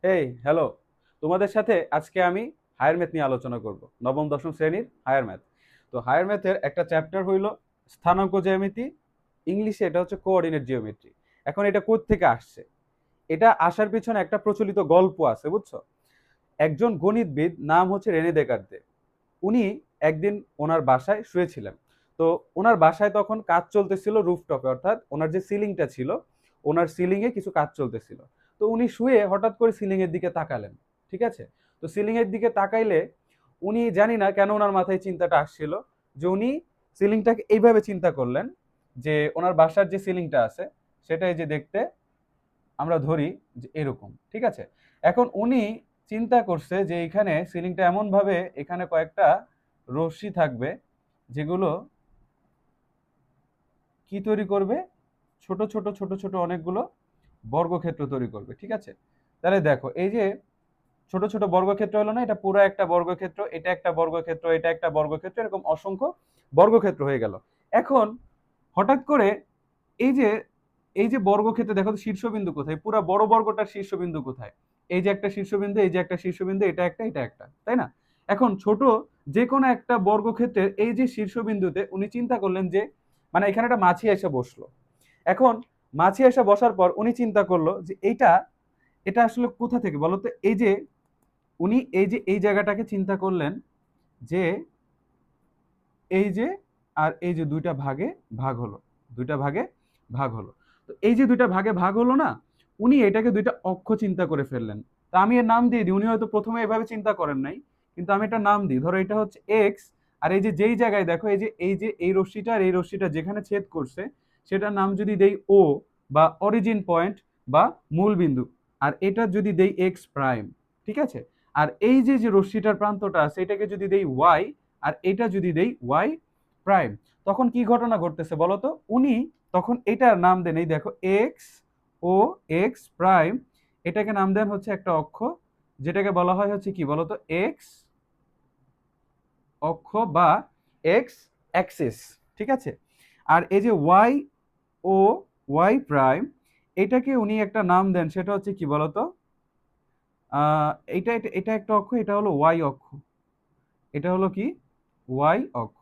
এই হ্যালো, তোমাদের সাথে আজকে আমি হায়ার ম্যাথ নিয়ে আলোচনা করব। নবম দশম শ্রেণীর হায়ার ম্যাথ। তো হায়ার ম্যাথের একটা চ্যাপ্টার হইল স্থানাঙ্ক জ্যামিতি। ইংলিশে এটা হচ্ছে কোঅর্ডিনেট জিওমেট্রি। এখন এটা কোত্থেকে আসছে? এটা আসার পিছনে একটা প্রচলিত গল্প আছে, বুঝছো? একজন গণিতবিদ, নাম হচ্ছে রেনে দেকার্তে। উনি একদিন ওনার বাসায় শুয়েছিলেন। তো ওনার বাসায় তখন কাজ চলতেছিল রুফটপে, অর্থাৎ ওনার যে সিলিংটা ছিল, ওনার সিলিং এ কিছু কাজ চলতেছিল। তো উনি শুয়ে হঠাৎ করে সিলিং এর দিকে তাকালেন। ঠিক আছে? তো সিলিং এর দিকে তাকাইলে উনি, জানি না কেন ওনার মাথায় চিন্তাটা আসছিল, যে উনি সিলিংটাকে এইভাবে চিন্তা করলেন যে ওনার বাসার যে সিলিংটা আছে সেটা এই যে দেখতে আমরা ধরি যে এরকম। ঠিক আছে? এখন উনি চিন্তা করছে যে এখানে সিলিংটা এমন ভাবে এখানে কয়েকটা রশ্মি থাকবে, যেগুলো কি তৈরি করবে? ছোট ছোট ছোট ছোট অনেকগুলো বর্গক্ষেত্র তৈরি করবে। ঠিক আছে? তাহলে দেখো, এই যে ছোট ছোট বর্গক্ষেত্র হলো না, এটা পুরো একটা বর্গক্ষেত্র, এটা একটা বর্গক্ষেত্র, এটা একটা বর্গক্ষেত্র, এরকম অসংখ্য বর্গক্ষেত্র হয়ে গেল। এখন হঠাৎ করে এই যে এই যে বর্গক্ষেত্রে দেখো তো শীর্ষবিন্দু কোথায়? পুরো বড় বর্গটার শীর্ষবিন্দু কোথায়? এই যে একটা শীর্ষবিন্দু, এই যে একটা শীর্ষবিন্দু, এটা একটা, এটা একটা, তাই না? এখন ছোট যে কোনো একটা বর্গক্ষেত্রের এই যে শীর্ষবিন্দুতে উনি চিন্তা করলেন যে, মানে এখানে একটা মাছি এসে বসলো। এখন মাছি এসে বসার পর উনি চিন্তা করলো যে এইটা, এটা আসলে কোথা থেকে বলতো? এই যে উনি এই যে এই জায়গাটাকে চিন্তা করলেন যে এই যে, আর এই যে দুইটা ভাগে ভাগ হলো, দুইটা ভাগে ভাগ হলো। তো এই যে দুইটা ভাগে ভাগ হলো না, উনি এটাকে দুইটা অক্ষ চিন্তা করে ফেললেন। তা আমি এর নাম দিয়ে দিই, উনি হয়তো প্রথমে এভাবে চিন্তা করেন নাই, কিন্তু আমি এটা নাম দিই। ধরো এটা হচ্ছে এক্স, আর এই যে যেই জায়গায় দেখো এই যে এই রশ্মিটা আর এই রশ্মিটা যেখানে ছেদ করছে, সেটার নাম যদি দেই ও, বা অরিজিন পয়েন্ট বা মূল বিন্দু, আর এটা যদি দেই এক্স প্রাইম। ঠিক আছে? আর এই যে যে রশ্মিটার প্রান্তটা আছে এটাকে যদি দেই ওয়াই, আর এটা যদি দেই ওয়াই প্রাইম, তখন কি ঘটনা ঘটতেছে বলতো? উনি তখন এটার নাম দেন, এই দেখো এক্স ও এক্স প্রাইম, এটাকে নাম দেন হচ্ছে একটা অক্ষ, যেটাকে বলা হয় হচ্ছে কি বলতো? এক্স অক্ষ বা এক্স অ্যাক্সিস। ঠিক আছে? আর এই যে ওয়াই ও ওয়াই প্রাইম, এটাকে উনি একটা নাম দেন, সেটা হচ্ছে কি বলতো? এটা এটা এটা একটা অক্ষ, এটা হলো ওয়াই অক্ষ। এটা হলো কি? ওয়াই অক্ষ।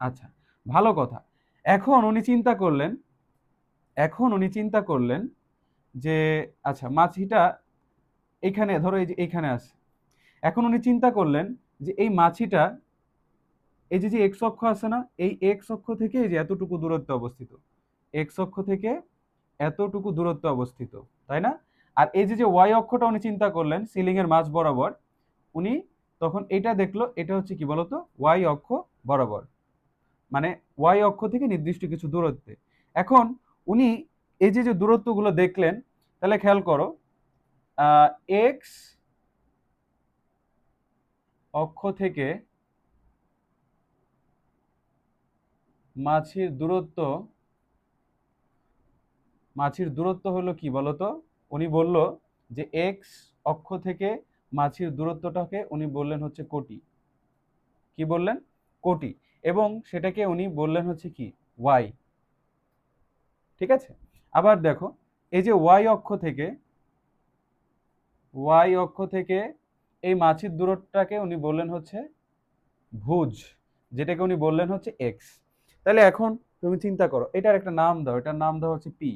আচ্ছা, ভালো কথা। এখন উনি চিন্তা করলেন, এখন উনি চিন্তা করলেন যে আচ্ছা মাছিটা এখানে ধরো এই যে এখানে আছে। এখন উনি চিন্তা করলেন যে এই মাছিটা, এই যে যে এক্স অক্ষ আছে না, এই এক্স অক্ষ থেকে এই যে এতটুকু দূরত্বে অবস্থিত, এক্স অক্ষ থেকে এতটুকু দূরত্বে অবস্থিত, তাই না? আর এই যে যে ওয়াই অক্ষটা উনি চিন্তা করলেন সিলিং এর মাঝ বরাবর, উনি তখন এটা দেখলো, এটা হচ্ছে কি বলতো? ওয়াই অক্ষ বরাবর, মানে ওয়াই অক্ষ থেকে নির্দিষ্ট কিছু দূরত্বে। এখন উনি এই যে যে দূরত্বগুলো দেখলেন, তাহলে খেয়াল করো, এক্স অক্ষ থেকে মাছির দূরত্ব, মাছির দূরত্ব হলো কি বলতো? উনি বলল যে এক্স অক্ষ থেকে মাছির দূরত্বটাকে উনি বললেন হচ্ছে কোটি। কি বললেন? কোটি। এবং সেটাকে উনি বললেন হচ্ছে কি? ওয়াই। ঠিক আছে? আবার দেখো, এই যে ওয়াই অক্ষ থেকে এই মাছির দূরত্বটাকে উনি বললেন হচ্ছে ভুজ, যেটাকে উনি বললেন হচ্ছে এক্স। তাহলে এখন তুমি চিন্তা করো, এটার একটা নাম দাও, এটার নাম দাও হচ্ছে পি।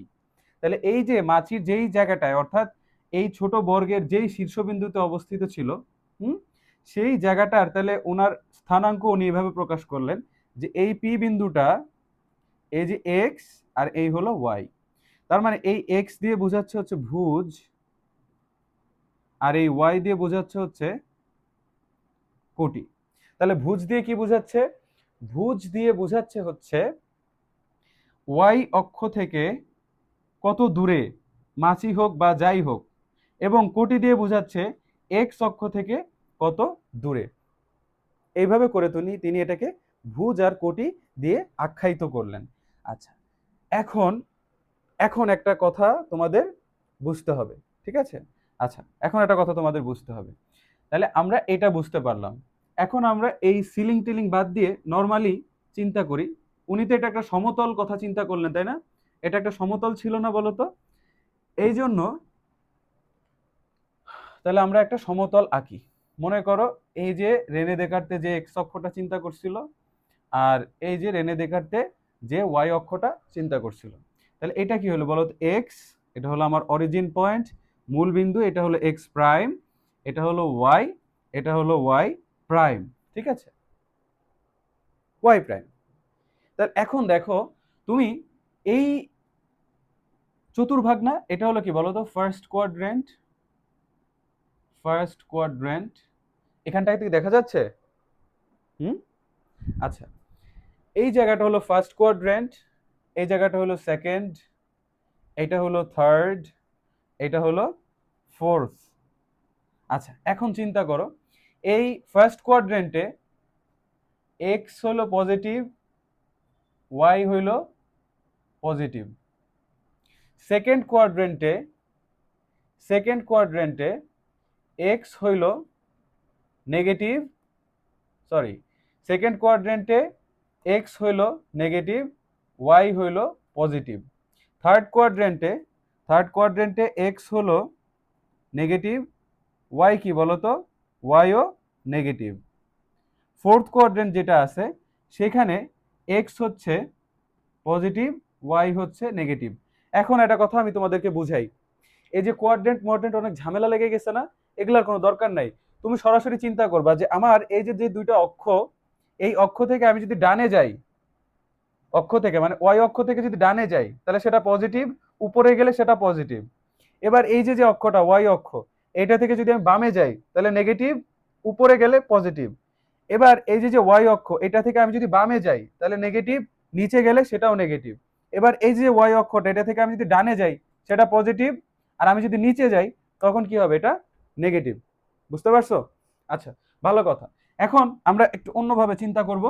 তাহলে এই যে মাছির যেই জায়গাটায়, অর্থাৎ এই ছোট বর্গের যেই শীর্ষবিন্দুতে অবস্থিত ছিল, হুম, সেই জায়গাটার তাহলে ওনার স্থানাঙ্ক উনি এভাবে প্রকাশ করলেন যে এই পি বিন্দুটা, এই যে এক্স আর এই হলো ওয়াই। তার মানে এই এক্স দিয়ে বোঝাচ্ছে হচ্ছে ভুজ, আর এই ওয়াই দিয়ে বোঝাচ্ছে হচ্ছে কোটি। তাহলে ভুজ দিয়ে কি বোঝাচ্ছে? ভুজ দিয়ে বোঝাচ্ছে হচ্ছে ওয়াই অক্ষ থেকে কত দূরে মাছি হোক বা যাই হোক, এবং কোটি দিয়ে বোঝাচ্ছে এক্স অক্ষ থেকে কত দূরে। এইভাবে করে তিনি এটাকে ভুজ আর কোটি দিয়ে আখ্যায়িত করলেন। আচ্ছা, এখন এখন একটা কথা তোমাদের বুঝতে হবে। ঠিক আছে? আচ্ছা, এখন একটা কথা তোমাদের বুঝতে হবে। তাহলে আমরা এটা বুঝতে পারলাম। এখন আমরা এই সিলিং টিলিং বাদ দিয়ে নর্মালি চিন্তা করি। উনি তো এটা একটা সমতল কথা চিন্তা করলেন, তাই না? এটা একটা সমতল ছিল না বলতো? এই জন্য তাহলে আমরা একটা সমতল আঁকি। মনে করো এই যে রেনে দেকার্তে যে এক্স অক্ষটা চিন্তা করছিল, আর এই যে রেনে দেকার্তে যে ওয়াই অক্ষটা চিন্তা করছিল। তাহলে এটা কি হলো বলো তো? এক্স, এটা হলো আমার অরিজিন পয়েন্ট, মূল বিন্দু, এটা হলো এক্স প্রাইম, এটা হলো ওয়াই, এটা হলো ওয়াই প্রাইম, ঠিক আছে, ওয়াই প্রাইম। তাহলে এখন দেখো তুমি এই চতুর্ভাগ না, এটা হলো কি বলো তো? ফার্স্ট কোয়াড্রেন্ট, ফার্স্ট কোয়াড্রেন্ট, এখানটায় থেকে দেখা যাচ্ছে? হুম, আচ্ছা, এই জায়গাটা হলো ফার্স্ট কোয়াড্রেন্ট, এই জায়গাটা হলো সেকেন্ড, এটা হলো থার্ড, এটা হলো ফোর্থ। আচ্ছা, এখন চিন্তা করো এই ফার্স্ট কোয়াড্রেন্টে এক্স হলো পজিটিভ, ওয়াই হইলো পজিটিভ। সেকেন্ড কোয়াড্রেন্টে, সেকেন্ড কোয়াড্রেন্টে এক্স হইলো নেগেটিভ, সরি, সেকেন্ড কোয়াড্রেন্টে এক্স হইলো নেগেটিভ, ওয়াই হইলো পজিটিভ। থার্ড কোয়াড্রেন্টে, থার্ড কোয়াড্রেন্টে এক্স হলো নেগেটিভ, ওয়াই কি বলতো? YO negative. ফোর্থ কোয়াড্রেন্ট যেটা আছে সেখানে এক্স হচ্ছে পজিটিভ, ওয়াই হচ্ছে নেগেটিভ। এখন একটা কথা আমি তোমাদেরকে বুঝাই, এই যে কোয়াড্রেন্ট মোয়াড্রেন্ট অনেক ঝামেলা লেগে গেছে না, এগুলার কোনো দরকার নাই। তুমি সরাসরি চিন্তা করবা যে আমার এই যে যে দুইটা অক্ষ, এই অক্ষ থেকে আমি যদি ডানে যাই, অক্ষ থেকে মানে ওয়াই অক্ষ থেকে যদি ডানে যাই তাহলে সেটা পজিটিভ, উপরে গেলে সেটা পজিটিভ। এবার এই যে যে অক্ষটা ওয়াই অক্ষ, এটা থেকে যদি আমি বামে যাই তাহলে নেগেটিভ, উপরে গেলে পজিটিভ। এবার এই যে যে ওয়াই অক্ষ, এটা থেকে আমি যদি বামে যাই তাহলে নেগেটিভ, নিচে গেলে সেটাও নেগেটিভ। এবার এই যে ওয়াই অক্ষটা, এটা থেকে আমি যদি ডানে যাই সেটা পজিটিভ, আর আমি যদি নিচে যাই তখন কি হবে? এটা নেগেটিভ। বুঝতে পারছো? আচ্ছা, ভালো কথা। এখন আমরা একটু অন্যভাবে চিন্তা করব,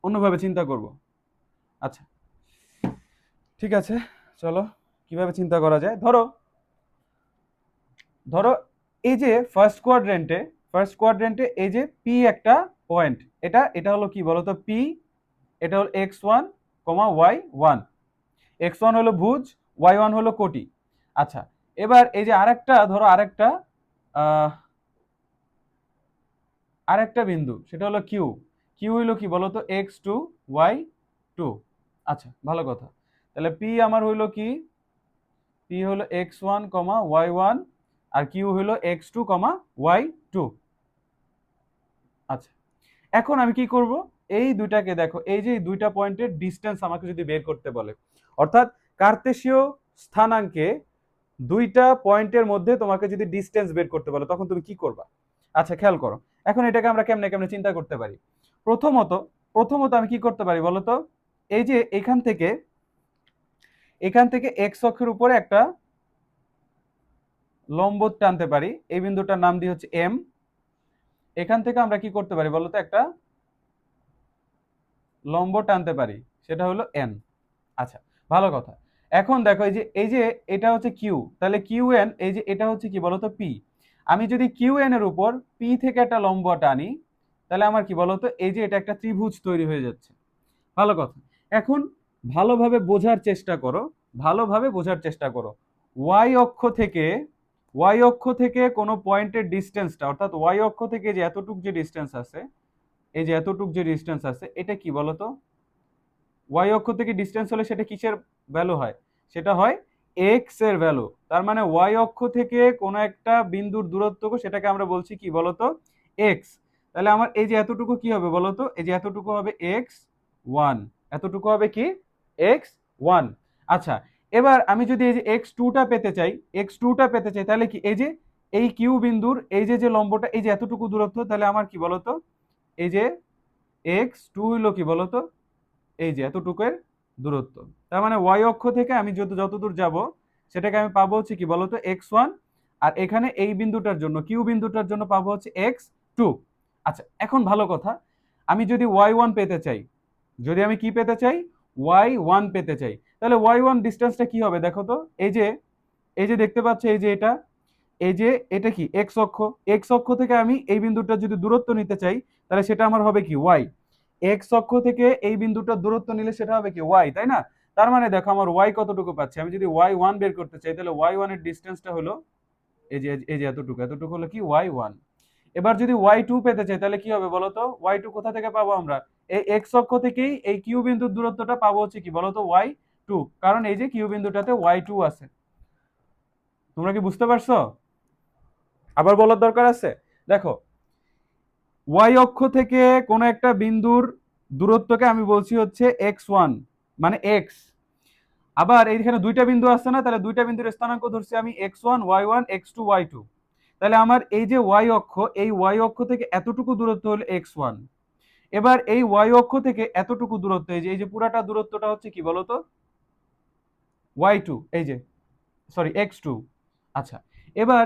অন্যভাবে চিন্তা করব। আচ্ছা, ঠিক আছে, চলো কিভাবে চিন্তা করা যায়। ধরো, ধরো এই যে ফার্স্ট কোয়াড্রেন্টে, ফার্স্ট কোয়াড্রেন্টে এই যে পি একটা পয়েন্ট, এটা এটা হলো কি বলতো? পি, এটা হলো x one comma y one. X one হলো ভুজ, ওয়াই ওয়ান হলো কোটি। আচ্ছা, এবার এই যে আরেকটা, ধরো আরেকটা আরেকটা বিন্দু, সেটা হলো কিউ। কিউ হইলো কি বলতো? X two y two. আচ্ছা, ভালো কথা। তাহলে পি আমার হইলো কি? পি হলো x one comma y one, আর কিউ হলো x two comma y two. আচ্ছা, এখন আমি কি করব? এই দুইটাকে দেখো, এই যে দুইটা পয়েন্টের ডিস্টেন্স আমাকে যদি বের করতে বলে, অর্থাৎ কার্তেশীয় স্থানাঙ্কে দুইটা পয়েন্টের মধ্যে তোমাকে যদি ডিস্টেন্স বের করতে বলে তখন তুমি কি করবা? আচ্ছা, খেয়াল করো। এখন এটাকে আমরা কেমনে কেমনে চিন্তা করতে পারি। প্রথমত, প্রথমত আমি কি করতে পারি বলতো? এই যে এখান থেকে, এখান থেকে এক্স অক্ষের উপরে একটা লম্ব টানতে পারি, এই বিন্দুটার নাম দিয়ে হচ্ছে এম। এখান থেকে আমরা কি করতে পারি বলতো? একটা লম্ব টানতে পারি, সেটা হলো এন। আচ্ছা, ভালো কথা। এখন দেখো এই যে এটা হচ্ছে কিউ, তাহলে কিউ এন, এই যে এটা হচ্ছে কি বলতো? পি। আমি যদি কিউ এন এর উপর পি থেকে একটা লম্ব টানি তাহলে আমার কি বলতো? এই যে এটা একটা ত্রিভুজ তৈরি হয়ে যাচ্ছে। ভালো কথা। এখন ভালোভাবে বোঝার চেষ্টা করো, ভালোভাবে বোঝার চেষ্টা করো। ওয়াই অক্ষ থেকে, ওয়াই অক্ষ থেকে কোনো পয়েন্টের ডিস্টেন্সটা, অর্থাৎ ওয়াই অক্ষ থেকে যে এতটুক যে ডিস্টেন্স আছে, এই যে এতটুক যে ডিস্টেন্স আছে, এটা কি বলতো? ওয়াই অক্ষ থেকে ডিস্টেন্স হলে সেটা কিসের ভ্যালু হয়? সেটা হয় এক্স এর ভ্যালু। তার মানে ওয়াই অক্ষ থেকে কোনো একটা বিন্দুর দূরত্ব, সেটাকে আমরা বলছি কি বলতো? এক্স। তাহলে আমার এই যে এতটুকু কি হবে বলতো? এই যে এতটুকু হবে এক্স ওয়ান, এতটুকু হবে কি? X one. আচ্ছা, এবার আমি যদি এই যে এক্স টুটা পেতে চাই, এক্স টুটা পেতে চাই, তাহলে কি এই যে এই কিউ বিন্দুর এই যে যে লম্বটা, এই যে এতটুকু দূরত্ব, তাহলে আমার কি বলতো? এই যে এক্স টু হইলো কি বলতো? এই যে এতটুকুর দূরত্ব। তার মানে ওয়াই অক্ষ থেকে আমি যতদূর যাব সেটাকে আমি পাবো হচ্ছে কি বলতো? X one. আর এখানে এই বিন্দুটার জন্য, কিউ বিন্দুটার জন্য পাবো হচ্ছে এক্স টু। আচ্ছা, এখন ভালো কথা, আমি যদি ওয়াই ওয়ান পেতে চাই, যদি আমি কি পেতে চাই? ওয়াই ওয়ান পেতে চাই, তাহলে ওয়াই ওয়ান ডিস্টেন্সটা কি হবে দেখো তো? এই যে দেখতে পাচ্ছ, এই যে এটা, এই যে এটা কি? এক্স অক্ষ। এক্স অক্ষ থেকে আমি এই বিন্দুটা যদি দূরত্ব নিতে চাই তাহলে সেটা আমার হবে কি? ওয়াই। এক্স অক্ষ থেকে এই বিন্দুটার দূরত্ব নিলে সেটা হবে কি? ওয়াই, তাই না? তার মানে দেখো আমার ওয়াই কতটুকু পাচ্ছি। আমি যদি ওয়াই ওয়ান বের করতে চাই তাহলে ওয়াই ওয়ান এর ডিস্টেন্সটা হলো এই যে এতটুকু হলো কি y1। এবার যদি y2 পেতে চাই তাহলে কি হবে বলতো, y2 কোথা থেকে পাবো আমরা, এই x অক্ষ থেকেই এই কিউ বিন্দুর দূরত্বটা পাবো হচ্ছে কি বলতো y2, কারণ এই যে কিউ বিন্দুটাতে y2 আছে। তোমরা কি বুঝতে পারছো? আবার বলার দরকার আছে? দেখো, y অক্ষ থেকে কোনো একটা বিন্দুর দূরত্বকে আমি বলছি হচ্ছে x1 মানে x। আবার এইখানে দুইটা বিন্দু আসছে না, তাহলে দুইটা বিন্দুর স্থানাঙ্ক ধরছি আমি x1 y1 x2 y2। তাহলে আমার এই যে y অক্ষ, এই y অক্ষ থেকে এতটুকু দূরত্ব হলো x1। এবার এই y অক্ষ থেকে এতটুকু দূরত্ব, এই যে পুরাটা দূরত্বটা হচ্ছে কি বলতো y2, এই যে সরি x2। আচ্ছা, এবার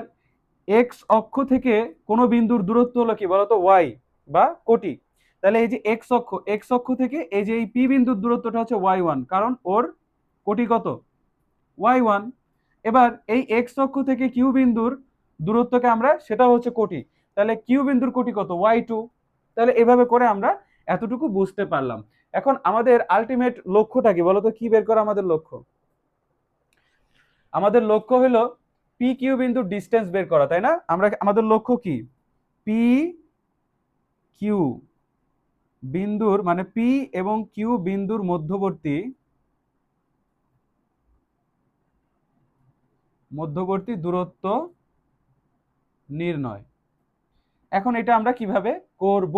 x অক্ষ থেকে কোন বিন্দুর দূরত্ব হলো কি বলতো y বা কোটি। তাহলে এই যে x অক্ষ থেকে এই যে এই p বিন্দুর দূরত্বটা হচ্ছে y1, কারণ ওর কোটি কত y1। এবার এই x অক্ষ থেকে q বিন্দুর দূরত্বকে আমরা সেটা হচ্ছে কোটি, তাহলে q বিন্দুর কোটি কত y2। তাহলে এভাবে করে আমরা এতটুকু বুঝতে পারলাম। এখন আমাদের আলটিমেট লক্ষ্যটা কি বলতো, কি বের করা আমাদের লক্ষ্য? আমাদের লক্ষ্য হলো পি কিউ বিন্দুর ডিস্টেন্স বের করা, তাই না? আমাদের লক্ষ্য কি, পি কিউ বিন্দুর মানে পি এবং কিউ বিন্দুর মধ্যবর্তী দূরত্ব নির্ণয়। এখন এটা আমরা কিভাবে করব?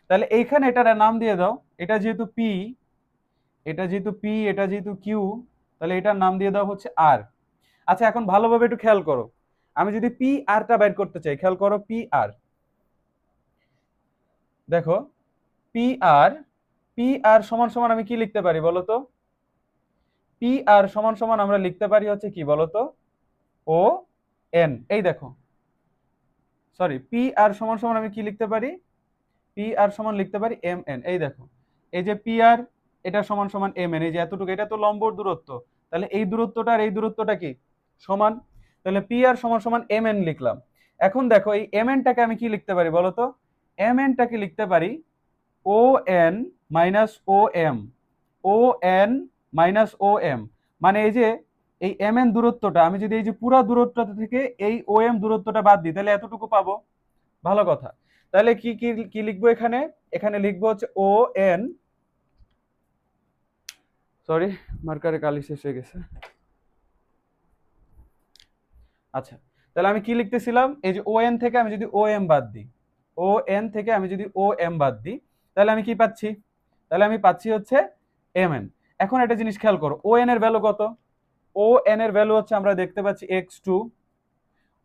তাহলে এইখানে এটার নাম দিয়ে দাও, এটা যেহেতু পি, এটা যেহেতু পি, এটা যেহেতু কিউ, তাহলে এটার নাম দিয়ে দাও হচ্ছে আর। আচ্ছা, এখন ভালোভাবে একটু খেয়াল করো, আমি যদি পি আরটা বের করতে চাই, খেয়াল করো পি আর, দেখো পি আর, পি আর সমান সমান আমি কি লিখতে পারি বলতো? পি আর সমান সমান আমরা লিখতে পারি হচ্ছে কি বলতো ও এন। এই দেখো, সরি, পি আর সমান সমান আমি কি লিখতে পারি, পি আর সমান লিখতে পারি এম এন। এই দেখো, এই যে পি আর, এটা সমান সমান এম এন, এই যে এতটুকু, এটা তো লম্বর দূরত্ব, তাহলে এই দূরত্বটা আর এই দূরত্বটা কি সমান, তাহলে পি আর সমান সমান এম এন লিখলাম। এখন দেখো এই এম এনটাকে আমি কি লিখতে পারি বলতো, এম এনটাকে লিখতে পারি ও এন মাইনাস ও এম, ও এন মাইনাস ও এম। মানে এই যে এই এম এন দূরত্বটা আমি যদি এই যে পুরো দূরত্বটা থেকে এই ও এম দূরত্বটা বাদ দিই, তাহলে এতটুকু পাবো। ভালো কথা। তাহলে কি কি কি লিখবো এখানে, এখানে লিখবো হচ্ছে ও এন, সরি মার্কারে কালি শেষ হয়ে গেছে। আচ্ছা, তাহলে আমি কি লিখতেছিলাম, এই যে ও এন থেকে আমি যদি ও এম বাদ দিই, ও এন থেকে আমি যদি ও এম বাদ দিই, তাহলে আমি কি পাচ্ছি, তাহলে আমি পাচ্ছি হচ্ছে এম এন। এখন একটা জিনিস খেয়াল করো, ও এন এর ভ্যালু কত, ও এন এর ভ্যালু হচ্ছে আমরা দেখতে পাচ্ছি x2,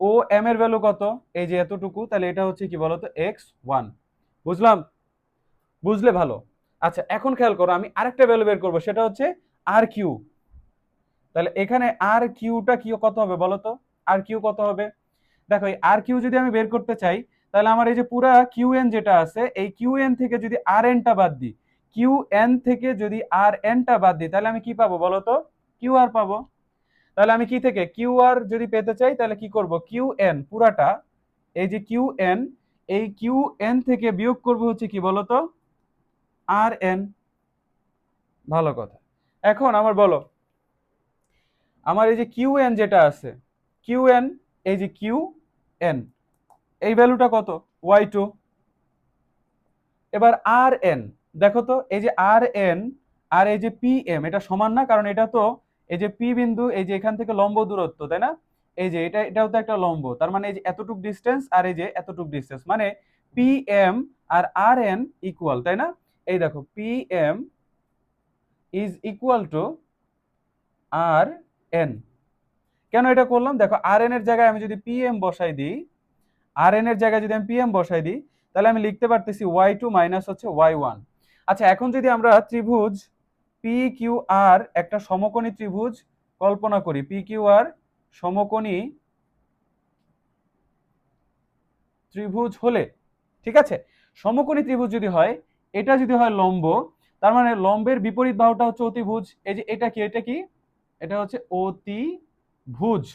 ও এম এর ভ্যালু কত, এই যে এতটুকু, তাহলে এটা হচ্ছে কি বলতো x1। বুঝলাম? বুঝলে ভালো। আচ্ছা, এখন খেয়াল করো, আমি আরেকটা ভ্যালু বের করবো, সেটা হচ্ছে আর কিউ। তাহলে এখানে আর কিউটা কি কত হবে বলতো, আর কিউ কত হবে? দেখো, এই আর কিউ যদি আমি বের করতে চাই, তাহলে আমার এই যে পুরা কিউ এন যেটা আছে, এই কিউ এন থেকে যদি আর এনটা বাদ দিই, কিউ এন থেকে যদি আর এনটা বাদ দিই, তাহলে আমি কি পাবো বলতো, কিউ আর পাবো। তাহলে আমি কি থেকে কিউ আর যদি পেতে চাই, তাহলে কি করব, কিউ এন পুরাটা, এই যে কিউ এন, এই কিউ এন থেকে বিয়োগ করব হচ্ছে কি বলতো আর এন। ভালো কথা। এখন আমার বলো, আমার এই যে কিউ এন যেটা আছে, কিউ এন, এই যে কিউ এন, এই ভ্যালুটা কত y2। এবার আর এন, দেখো তো এই যে আর এন আর এই যে পি এম, এটা সমান না, কারণ এটা তো এই যে পি বিন্দু, এই যে এখান থেকে লম্ব দূরত্ব, তাই না? এই যে এটাও তো একটা লম্ব, তার মানে এই যে এতটুক ডিস্টেন্স আর এই যে এতটুক ডিস্টেন্স, মানে P M R N equal, তাই না? এই দেখো P M is equal to R N. কেন এটা করলাম, দেখো আর এন এর জায়গায় আমি যদি পি এম বসাই দিই, আর এন এর জায়গায় যদি আমি পি এম বসাই দিই, তাহলে আমি লিখতে পারতেছি y2 মাইনাস হচ্ছে y1। আচ্ছা, এখন যদি আমরা ত্রিভুজ পি কিউ আর, একটা সমকোণী ত্রিভুজ কল্পনা করি, পি কিউ আর সমকোণী ত্রিভুজ হলে, ঠিক আছে, সমকোণী ত্রিভুজ যদি হয়, এটা যদি হয় লম্ব, তার মানে লম্বের বিপরীত বাহুটা হচ্ছে অতিভুজ। এই যে এটা কি, এটা কি, এটা হচ্ছে অতিভুজ।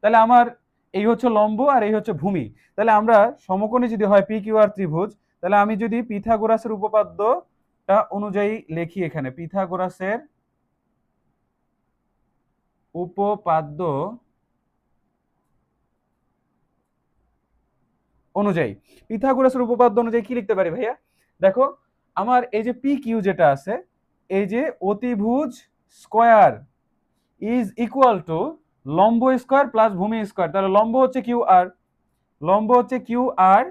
তাহলে আমার এই হচ্ছে লম্ব আর এই হচ্ছে ভূমি। তাহলে আমরা সমকোণী যদি হয় পি কিউ আর ত্রিভুজ, তাহলে আমি যদি পিথাগোরাসের উপপাদ্যটা অনুযায়ী লিখি, এখানে পিথাগোরাসের উপপাদ্য অনুযায়ী, পিথাগোরাসের উপপাদ্য অনুযায়ী কি লিখতে পারি ভাইয়া? দেখো আমার এই যে পি কিউ যেটা আছে, এই যে অতিভুজ স্কয়ার ইজ ইকুয়াল টু লম্ব স্কয়ার প্লাস ভূমি স্কয়ার। তাহলে লম্ব হচ্ছে কিউ আর, লম্ব হচ্ছে কিউ আর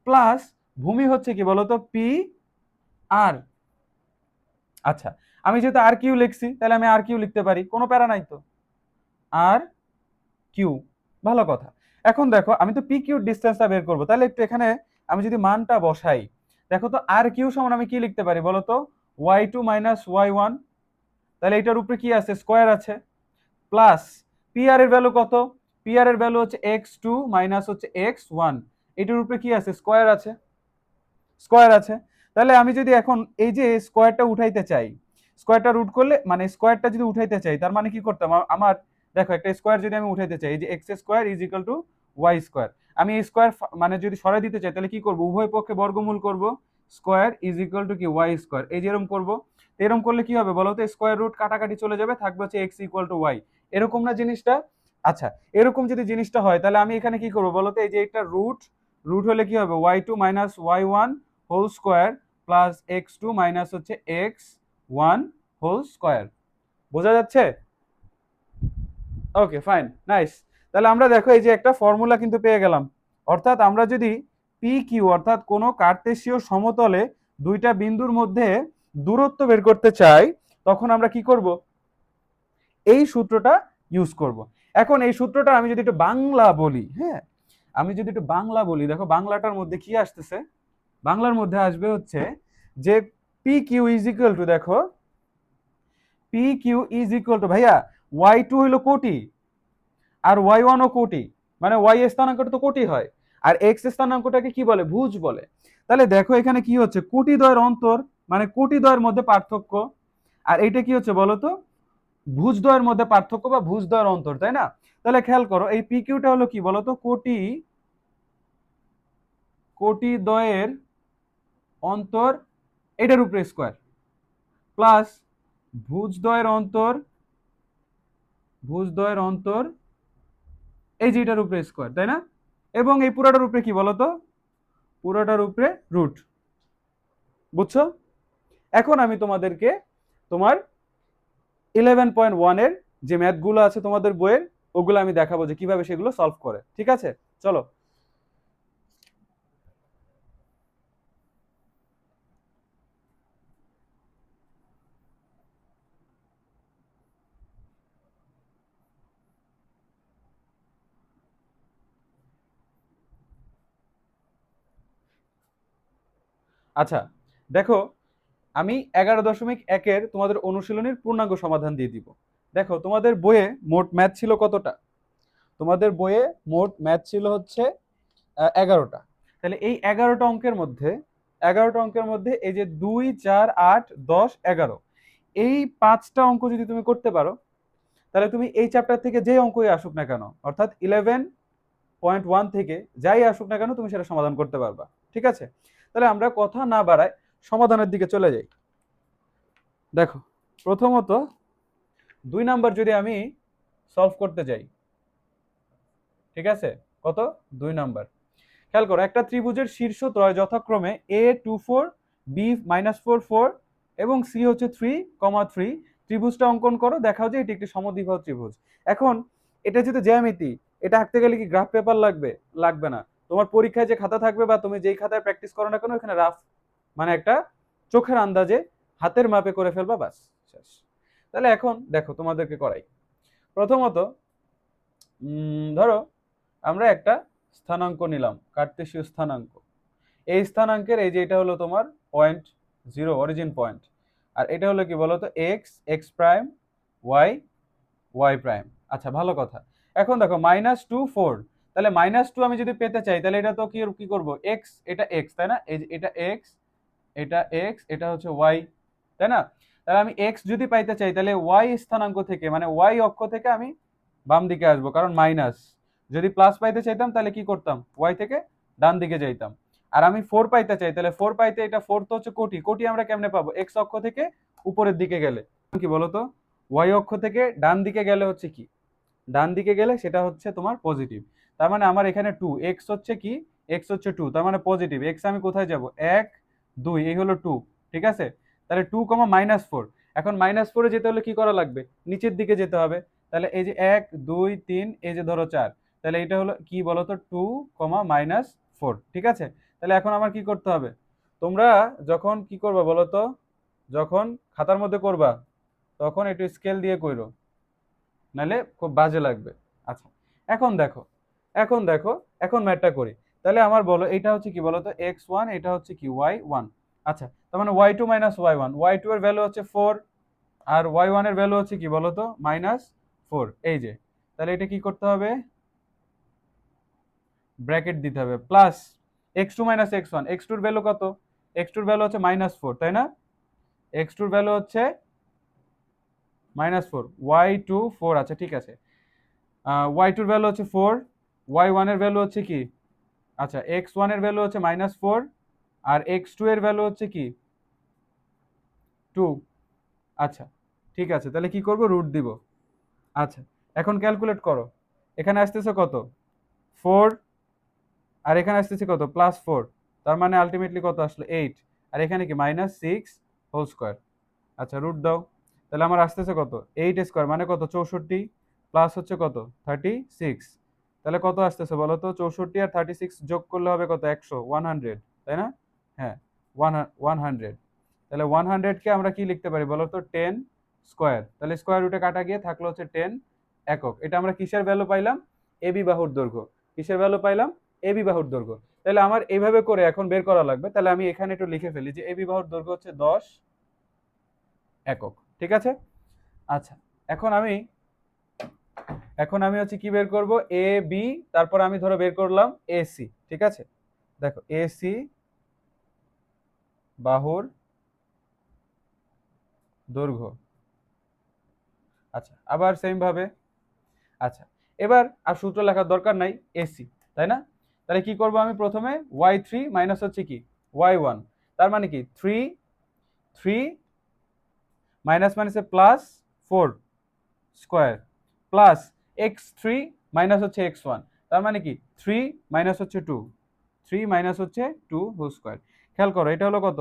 প্লাস ভূমি হচ্ছে কি বলতো পি আর। আচ্ছা, আমি যেহেতু আর কিউ লিখছি তাহলে আমি আর কিউ লিখতে পারি, কোনো প্যারা নাই তো, আর কিউ। ভালো কথা। এখন দেখো আমি তো পি কিউর ডিসটেন্সটা বের করবো, তাহলে একটু এখানে আমি যদি মানটা বসাই, দেখো তো আর কিউ সমান আমি কি লিখতে পারি বলো তো, y two minus y one. তাহলে এটার উপরে কি আছে, স্কোয়ার আছে, প্লাস পি আর এর ভ্যালু কত, পি আর এর ভ্যালু হচ্ছে এক্স টু মাইনাস হচ্ছে এক্স ওয়ান, এটার উপরে কি আছে, স্কোয়ার আছে, স্কোয়ার আছে। তাহলে আমি যদি এখন এই যে স্কোয়ারটা উঠাইতে চাই, স্কোয়ারটা রুট করলে মানে স্কোয়ারটা যদি উঠাইতে চাই তার মানে কি করতাম, আমার দেখো একটা স্কোয়ার যদি আমি উঠাইতে চাই, এই যে x square is equal to y square, আমি এই স্কোয়ার মানে যদি সরাই দিতে চাই তাহলে কি করব, উভয় পক্ষে বর্গমূল করব, স্কোয়ার ইজ ইকুয়াল টু কি ওয়াই স্কোয়ার, এই যেরকম করব। এরকম করলে কি হবে বলো তো, স্কোয়ার রুট কাটাকাটি চলে যাবে, থাকবে হচ্ছে এক্স ইকুয়াল টু ওয়াই, এরকম না জিনিসটা। আচ্ছা, এরকম যদি জিনিসটা হয় তাহলে আমি এখানে কি করবো বলো তো, এই যে এটা রুট, রুট হলে কি হবে y two minus y one whole square plus x two minus হচ্ছে এক্স ওয়ান হোল স্কোয়ার। বোঝা যাচ্ছে? Okay fine, nice. তাহলে আমরা দেখো এই যে একটা ফর্মুলা কিন্তু পেয়ে গেলাম, অর্থাৎ আমরা যদি পি কিউ অর্থাৎ কোনো কার্তেশীয় সমতলে দুইটা বিন্দুর মধ্যে দূরত্ব বের করতে চাই, তখন আমরা কি করব, এই সূত্রটা ইউজ করব। এখন এই সূত্রটা আমি যদি একটু বাংলা বলি, হ্যাঁ আমি যদি একটু বাংলা বলি, দেখো বাংলাটার মধ্যে কি আসতেছে, বাংলার মধ্যে আসবে হচ্ছে যে P Q is equal to, দেখো P Q is equal to ভাইয়া ওয়াই টু হইলো কোটি আর ওয়াই ওয়ান ও কোটি, মানে ওয়াই স্থানাঙ্কটা তো কোটি হয়, আর এক্স স্থানাঙ্কটাকে কি বলে, ভুজ বলে। তাহলে দেখো এখানে কি হচ্ছে, কোটি দ্বয়ের অন্তর মানে কোটি দ্বয়ের মধ্যে পার্থক্য, আর এইটা কি হচ্ছে বলতো, ভুজ দ্বয়ের মধ্যে পার্থক্য বা ভুজ দ্বয়ের অন্তর, তাই না? তাহলে খেয়াল করো এই পি কিউটা হলো কি বলতো, কোটি, কোটি দ্বয়ের অন্তর এটার উপরে স্কোয়ার প্লাস ভুজ দ্বয়ের অন্তর, ভুজ দ্বয়ের অন্তর এই যে এটার উপরে স্কোয়ার, তাই না? এবং এই পুরোটার উপরে কি বলতো, পুরোটার উপরে রুট। বুঝছো? এখন আমি তোমাদেরকে তোমার 11.1 এর যে ম্যাথগুলো আছে তোমাদের বইয়ের, ওগুলো আমি দেখাবো যে কিভাবে সেগুলো সলভ করে, ঠিক আছে? চলো। আচ্ছা দেখো, আমি 11.1-এর তোমাদের অনুশীলনীর পূর্ণাঙ্গ সমাধান দিয়ে দিব। দেখো তোমাদের বইয়ে মোট ম্যাথ ছিল কতটা, তোমাদের বইয়ে মোট ম্যাথ ছিল হচ্ছে 11টা। তাহলে এই 11টা অঙ্কের মধ্যে, 11টা অঙ্কের মধ্যে এই যে 2, 4, 8, 10, 11, এই 5টা অঙ্ক যদি তুমি করতে পারো, তাহলে তুমি এই চ্যাপ্টার থেকে যে অঙ্কই আসুক না কেন, অর্থাৎ 11.1 থেকে যাই আসুক না কেন তুমি সেটা সমাধান করতে পারবা, ঠিক আছে? তাহলে আমরা কথা না বাড়াই সমাধানের দিকে চলে যাই। দেখো প্রথমত 2 নাম্বার যদি আমি সলভ করতে যাই, ঠিক আছে, কত 2 নাম্বার, খেয়াল করো একটা ত্রিভুজের শীর্ষত্রয় যথাক্রমে A24, B-4, এবং C হচ্ছে 3,3, ত্রিভুজটা অঙ্কন করো, দেখাও যে এটি একটি সমদ্বিবাহু ত্রিভুজ। এখন এটা যেহেতু জ্যামিতি, এটা আঁকতে গেলে কি গ্রাফ পেপার লাগবে? লাগবে না। তোমার পরীক্ষায় যে খাতা থাকবে বা তুমি যেই খাতায় প্র্যাকটিস করো না কেন, এখানে রাফ মানে একটা চোখের আন্দাজে হাতের মাপে করে ফেলবা, বাস শেষ। তাহলে এখন দেখো তোমাদেরকে করাই। প্রথমত ধরো আমরা একটা স্থানাঙ্ক নিলাম, কার্তেশীয় স্থানাঙ্ক। এই স্থানাঙ্কের এই যে এটা হলো তোমার পয়েন্ট জিরো, অরিজিন পয়েন্ট, আর এটা হলো কি বলতো x, x prime, y, y prime. আচ্ছা ভালো কথা। এখন দেখো -2, 4, তাহলে -2 আমি যদি পেতে চাই তাহলে এটা তো কি করব, এক্স, এটা এক্স, তাই না? এই এটা এক্স, এটা এক্স, এটা হচ্ছে ওয়াই, তাই না? তাহলে আমি এক্স যদি পাইতে চাই তাহলে ওয়াই স্থানাঙ্ক থেকে মানে ওয়াই অক্ষ থেকে আমি বাম দিকে আসবো, কারণ মাইনাস। যদি প্লাস পাইতে চাইতাম তাহলে কি করতাম, ওয়াই থেকে ডান দিকে যাইতাম। আর আমি 4 পাইতে চাই তাহলে 4 পাইতে, এটা 4 তো হচ্ছে কোটি, কোটি আমরা কেমনে পাবো, এক্স অক্ষ থেকে উপরের দিকে গেলে কি বলতো, ওয়াই অক্ষ থেকে ডান দিকে গেলে হচ্ছে কি, ডান দিকে গেলে সেটা হচ্ছে তোমার পজিটিভ। তার মানে আমার এখানে 2 এক্স হচ্ছে কি, এক্স হচ্ছে 2, তার মানে পজিটিভ। এক্স আমি কোথায় যাব, 1 2, এই হলো 2, ঠিক আছে। তাহলে 2, -4। এখন -4-এ যেতে হলে কি করা লাগবে, নিচের দিকে যেতে হবে। তাহলে এই যে 1 2 3, এই যে ধরো 4, তাহলে এটা হলো কি বলতো, 2, -4, ঠিক আছে। তাহলে এখন আমার কি করতে হবে, তোমরা যখন কি করবা বলতো, যখন খাতার মধ্যে করবা তখন একটু স্কেল দিয়ে কইরো, নাহলে খুব বাজে লাগবে। আচ্ছা, এখন দেখো, এখন দেখো, এখন ম্যাথটা করি। তাহলে আমার বলো এটা হচ্ছে কি বলতো, x1, এটা হচ্ছে কি y1। আচ্ছা, তার মানে y2 - y1, y2 এর ভ্যালু হচ্ছে 4, আর y1 এর ভ্যালু হচ্ছে কি বলতো, -4। এই যে, তাহলে এটা কি করতে হবে, ব্র্যাকেট দিতে হবে, প্লাস x2 - x1, x2 এর ভ্যালু কত, x2 এর ভ্যালু হচ্ছে -4, তাই না। x2 এর ভ্যালু হচ্ছে -4, y2 4, আচ্ছা ঠিক আছে। y2 এর ভ্যালু হচ্ছে 4, y1 এর ভ্যালু হচ্ছে কি, আচ্ছা x1 এর ভ্যালু হচ্ছে -4, আর x2 এর ভ্যালু হচ্ছে কি 2। আচ্ছা ঠিক আছে, তাহলে কি করব, রুট দিব। আচ্ছা, এখন ক্যালকুলেট করো, এখানে আসতেছে কত, 4, আর এখানে আসতেছে কত, +4, তার মানে আলটিমেটলি কত আসলো, 8, আর এখানে কি -6 হোল স্কয়ার। আচ্ছা, রুট দাও, তাহলে আমার আসতেছে কত, 8 স্কয়ার মানে কত, 64, প্লাস হচ্ছে কত, 36, তাহলে কত আসতেছে বলো তো, 64 আর 36 যোগ করলে হবে কত, 100, 100, তাই না। হ্যাঁ, 100। তাহলে 100-কে আমরা কি লিখতে পারি বলো তো, 10 স্কয়ার। তাহলে স্কয়ার রুটে কাটা গিয়ে থাকলো হচ্ছে 10 একক। এটা আমরা কিসের ভ্যালু পাইলাম, এবি বাহুর দৈর্ঘ্য। কিসের ভ্যালু পাইলাম, এবি বাহুর দৈর্ঘ্য। তাহলে আমার এইভাবে করে এখন বের করা লাগবে। তাহলে আমি এখানে একটু লিখে ফেলি যে এবি বাহুর দৈর্ঘ্য হচ্ছে 10 একক, ঠিক আছে। আচ্ছা, এখন আমি হচ্ছে কি বের করব, এ বি, তারপর আমি ধরো বের করলাম এসি, ঠিক আছে। দেখো, এসি বাহুর দৈর্ঘ্য। আচ্ছা, আবার সেম ভাবে, আচ্ছা এবার আর সূত্র লেখার দরকার নাই, এসি, তাই না। তাহলে কি করব, আমি প্রথমে y3 মাইনাস হচ্ছে কি y1, তার মানে কি 3 3 মাইনাস মাইনাসে plus 4 square, plus x3 minus হচ্ছে x1, তার মানে কি 3 মাইনাস হচ্ছে 2, 3 মাইনাস হচ্ছে 2 হোল স্কয়ার। খেয়াল করো, এটা হলো কত,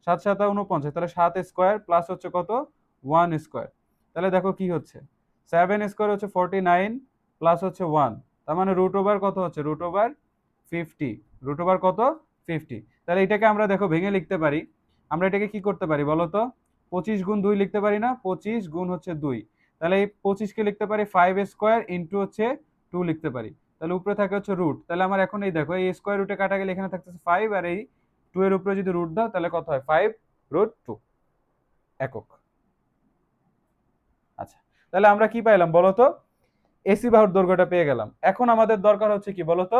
7 7 49, তাহলে 7 স্কয়ার প্লাস হচ্ছে কত, 1 স্কয়ার। তাহলে দেখো কি হচ্ছে, 7 স্কয়ার হচ্ছে 49, প্লাস হচ্ছে 1, তার মানে রুট ওভার কত হচ্ছে, রুট ওভার 50, রুট ওভার কত, 50। তাহলে এটাকে আমরা দেখো ভেঙে লিখতে পারি, আমরা এটাকে কি করতে পারি বলো তো, 25 গুণ 2 লিখতে পারি না, 25 গুণ হচ্ছে 2, তাহলে এই 25-কে লিখতে পারি 5 স্কয়ার ইন্টু হচ্ছে 2 লিখতে পারি, তাহলে উপরে থাকে হচ্ছে রুট। তাহলে আমার এখন এই দেখো, এই স্কয়ার রুটে কাটা গেলে এখানে থাকতেছে 5, আর এই 2 এর উপরে যদি রুট দাও তাহলে কত হয়, 5√2 একক। আচ্ছা, তাহলে আমরা কি পাইলাম বলতো, এসি বাহুর দৈর্ঘ্যটা পেয়ে গেলাম। এখন আমাদের দরকার হচ্ছে কি বলতো,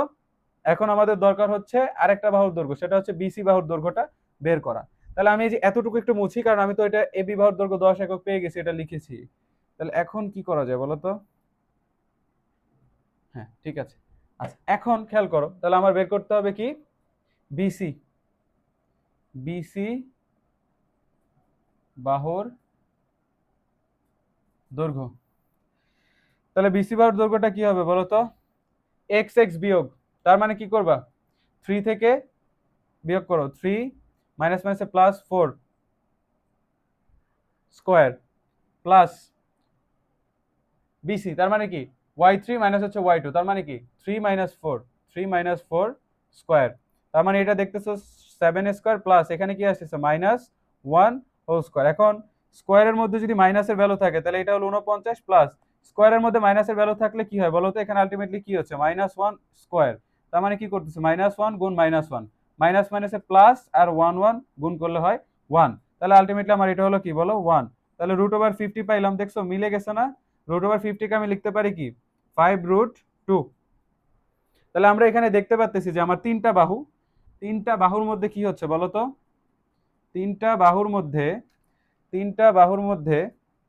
এখন আমাদের দরকার হচ্ছে আরেকটা বাহুর দৈর্ঘ্য, সেটা হচ্ছে বিসি বাহুর দৈর্ঘ্যটা বের করা। তাহলে আমি এই যে এতটুকু একটু মুছি, কারণ আমি তো এটা এবি বাহুর দৈর্ঘ্য 10 একক পেয়ে গেছি, এটা লিখেছি। তাহলে এখন কি করা যায় বলতো, হ্যাঁ ঠিক আছে। আচ্ছা, এখন খেয়াল করো, তাহলে আমার বের করতে হবে কি, বিসি, বিসি বাহুর দৈর্ঘ্য। তাহলে বিসি বাহুর দৈর্ঘ্যটা কি হবে বলতো, এক্স এক্স বিয়োগ, তার মানে কি করবা, 3 থেকে বিয়োগ করো, 3 মাইনাস মাইনাসে প্লাস 4 স্কয়ার, প্লাস বিসি, তার মানে কি y3 মাইনাস হচ্ছে y2, তার মানে কি 3 মাইনাস 4, 3 মাইনাস 4 স্কয়ার, তার মানে এটা দেখতেছো 7 স্কয়ার, প্লাস এখানে কি আসছে -1 হোল স্কয়ার। এখন স্কয়ারের মধ্যে যদি মাইনাসের ভ্যালু থাকে তাহলে এটা হলো 49, প্লাস স্কয়ারের মধ্যে মাইনাসের ভ্যালু থাকলে কি হয় বলো তো, এখানে আলটিমেটলি কি হচ্ছে, -1 স্কয়ার, তার মানে কি করতেছে, -1 গুণ -1, মাইনাস মাইনাসে প্লাস, আর 1 1 গুণ করলে হয় 1, তাহলে আলটিমেটলি আমার এটা হলো কি বলো 1। তাহলে √50 পাইলাম, দেখছো মিলে গেছে না। √50-কে আমি লিখতে পারি কি 5√2। তাহলে আমরা এখানে দেখতে পাচ্ছি যে আমার তিনটা বাহুর মধ্যে কি হচ্ছে বলতো, তিনটা বাহুর মধ্যে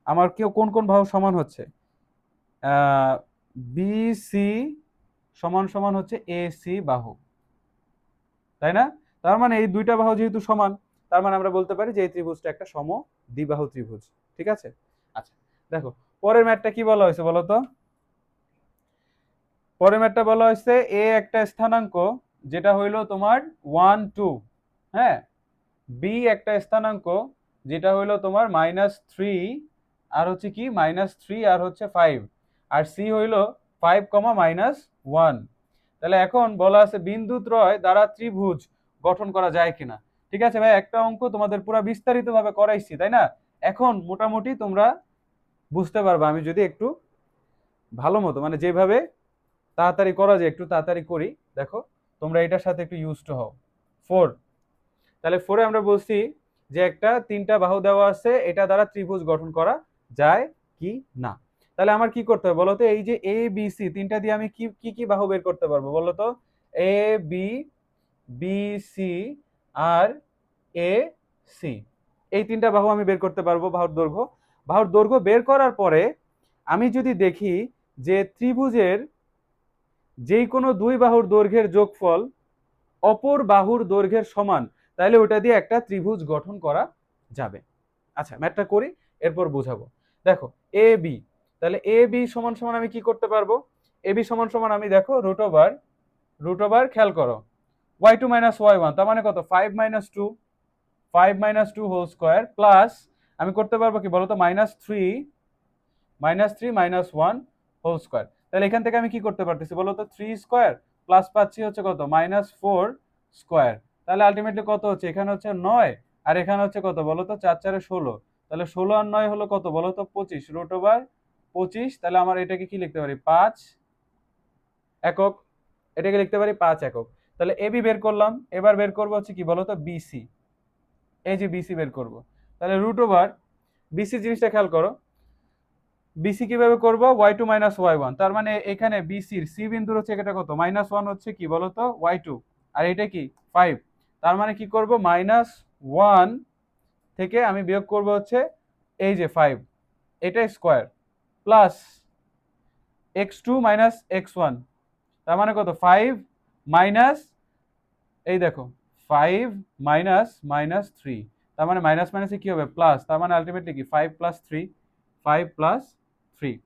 আমার কেউ কোন কোন বাহু সমান হচ্ছে, বিসি সমান সমান হচ্ছে এসি বাহু, তাই না। তার মানে এই দুইটা বাহু যেহেতু সমান, তার মানে আমরা বলতে পারি যে এই ত্রিভুজটা একটা সমদ্বিবাহু ত্রিভুজ, ঠিক আছে। আচ্ছা, দেখো পরের ম্যাথটা কি বলা হয়েছে বলতো, পরের ম্যাথটা বলা হয়েছে এ একটা স্থানাঙ্ক যেটা হইলো তোমার 1 2, হ্যাঁ, বি একটা স্থানাঙ্ক যেটা হইলো তোমার -3, আর হচ্ছে কি -3 আর হচ্ছে 5, আর সি হইলো 5, -1। তাহলে এখন বলা আছে বিন্দুত্রয় দ্বারা ত্রিভুজ গঠন করা যায় কিনা। ঠিক আছে ভাই, একটা অঙ্ক তোমাদের পুরো বিস্তারিতভাবে করাইছি, তাই না? এখন মোটামুটি তোমরা বুঝতে পারবে আমি যদি একটু ভালো মতো মানে যেভাবে তাড়াতাড়ি করা যায় একটু তাড়াতাড়ি করি। দেখো তোমরা এটার সাথে একটু ইউজ টু হও। 4, তাহলে 4-এ আমরা বলছি যে একটা 3টা বাহু দেওয়া আছে, এটা দ্বারা ত্রিভুজ গঠন করা যায় কি না। তাহলে আমার কি করতে হবে বলো তো? এই যে এ বি সি 3টা দিয়ে আমি কি কি কি বাহু বের করতে পারবো বলো তো? এ বি, বি সি আর এ সি, এই 3টা বাহু আমি বের করতে পারবো। বাহুর দৈর্ঘ্য বের করার পরে আমি যদি দেখি যে ত্রিভুজের যেই কোনো দুই বাহুর দৈর্ঘ্যের যোগফল অপর বাহুর দৈর্ঘ্যের সমান, তাহলে ওটা দিয়ে একটা ত্রিভুজ গঠন করা যাবে। আচ্ছা, ম্যাথটা করি, এরপর বোঝাবো। দেখো এ বি, তাহলে এ বি সমান সমান আমি কি করতে পারবো? এ বি সমান সমান আমি দেখো রুট ওভার খেয়াল করো y2 - y1, তার মানে কত? 5 - 2 হোল স্কয়ার প্লাস আমি করতে পারবো কি বলতো? -3 - 1 হোল স্কয়ার। তাহলে এখান থেকে আমি কি করতে পারতেছি বলতো? 3 স্কয়ার প্লাস পাচ্ছি হচ্ছে কত? -4 স্কয়ার। তাহলে আলটিমেটলি কত হচ্ছে? এখানে হচ্ছে 9 আর এখানে হচ্ছে কত বলতো? 4 4 16। তাহলে 16 আর 9 হলো কত বলতো? 25 রুট ওভার 25। তাহলে আমার এটাকে কি লিখতে পারি? 5 একক। এটাকে লিখতে পারি 5 একক। তাহলে এবি বের করলাম, এবার বের করবো হচ্ছে কি বলতো? বিসি। এই যে বিসি বের করব, তাহলে রুট ওভার বিসি জিনিসটা খেয়াল করো। বিসি কিভাবে করব? y2 - y1, তার মানে এখানে বিসির সি বিন্দুর হচ্ছে এটা কত? -1 হচ্ছে কি বলতো? y2, আর এটা কি 5। তার মানে কি করব? -1 থেকে আমি বিয়োগ করব হচ্ছে এই যে 5, এটা স্কয়ার প্লাস x2 - x1, তার মানে কত? 5 মাইনাস, এই দেখো 5 মাইনাস -3, তার মানে মাইনাস মাইনাসে কি হবে? প্লাস, তার মানে আলটিমেটলি কি 5 + 3, 5 + 3,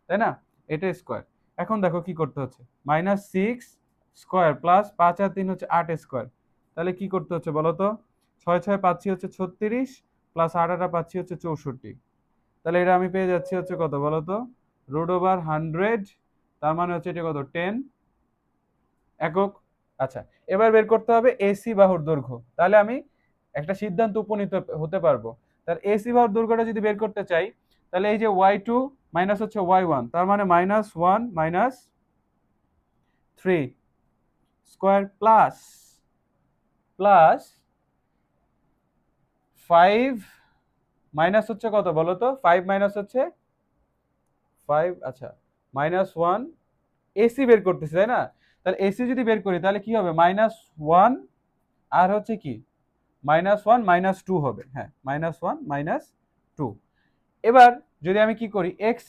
তাই না? এটা স্কয়ার। এখন দেখো কি করতে হচ্ছে, -6 স্কয়ার প্লাস 5 আর 3 হচ্ছে 8 স্কয়ার। তাহলে কি করতে হচ্ছে বলো তো? 6 6 পাচ্ছি হচ্ছে 36 প্লাস 8 8 পাচ্ছি হচ্ছে 64। তাহলে এটা আমি পেয়ে যাচ্ছি হচ্ছে কত বলো তো? √100, তার মানে হচ্ছে এটা কত? 10 একক। আচ্ছা, এবার বের করতে হবে এসি বাহুর দৈর্ঘ্য। তাহলে আমি একটা সিদ্ধান্ত উপনীত হতে পারবো। তার এসি বাহুর দৈর্ঘ্যটা যদি বের করতে চাই, তাহলে এই যে y2 মাইনাস হচ্ছে y1, তার মানে -1 - 3 স্কয়ার প্লাস প্লাস 5 মাইনাস হচ্ছে কত বলো তো? 5 মাইনাস হচ্ছে 5, আচ্ছা, -1। এসি বের করতেছি তাই না? তাহলে এসি যদি বের করি তাহলে কি হবে? -1 আর হচ্ছে কি -1 - 2 হবে। হ্যাঁ, -1 - 2। এবার যদি আমি কি করি, এক্স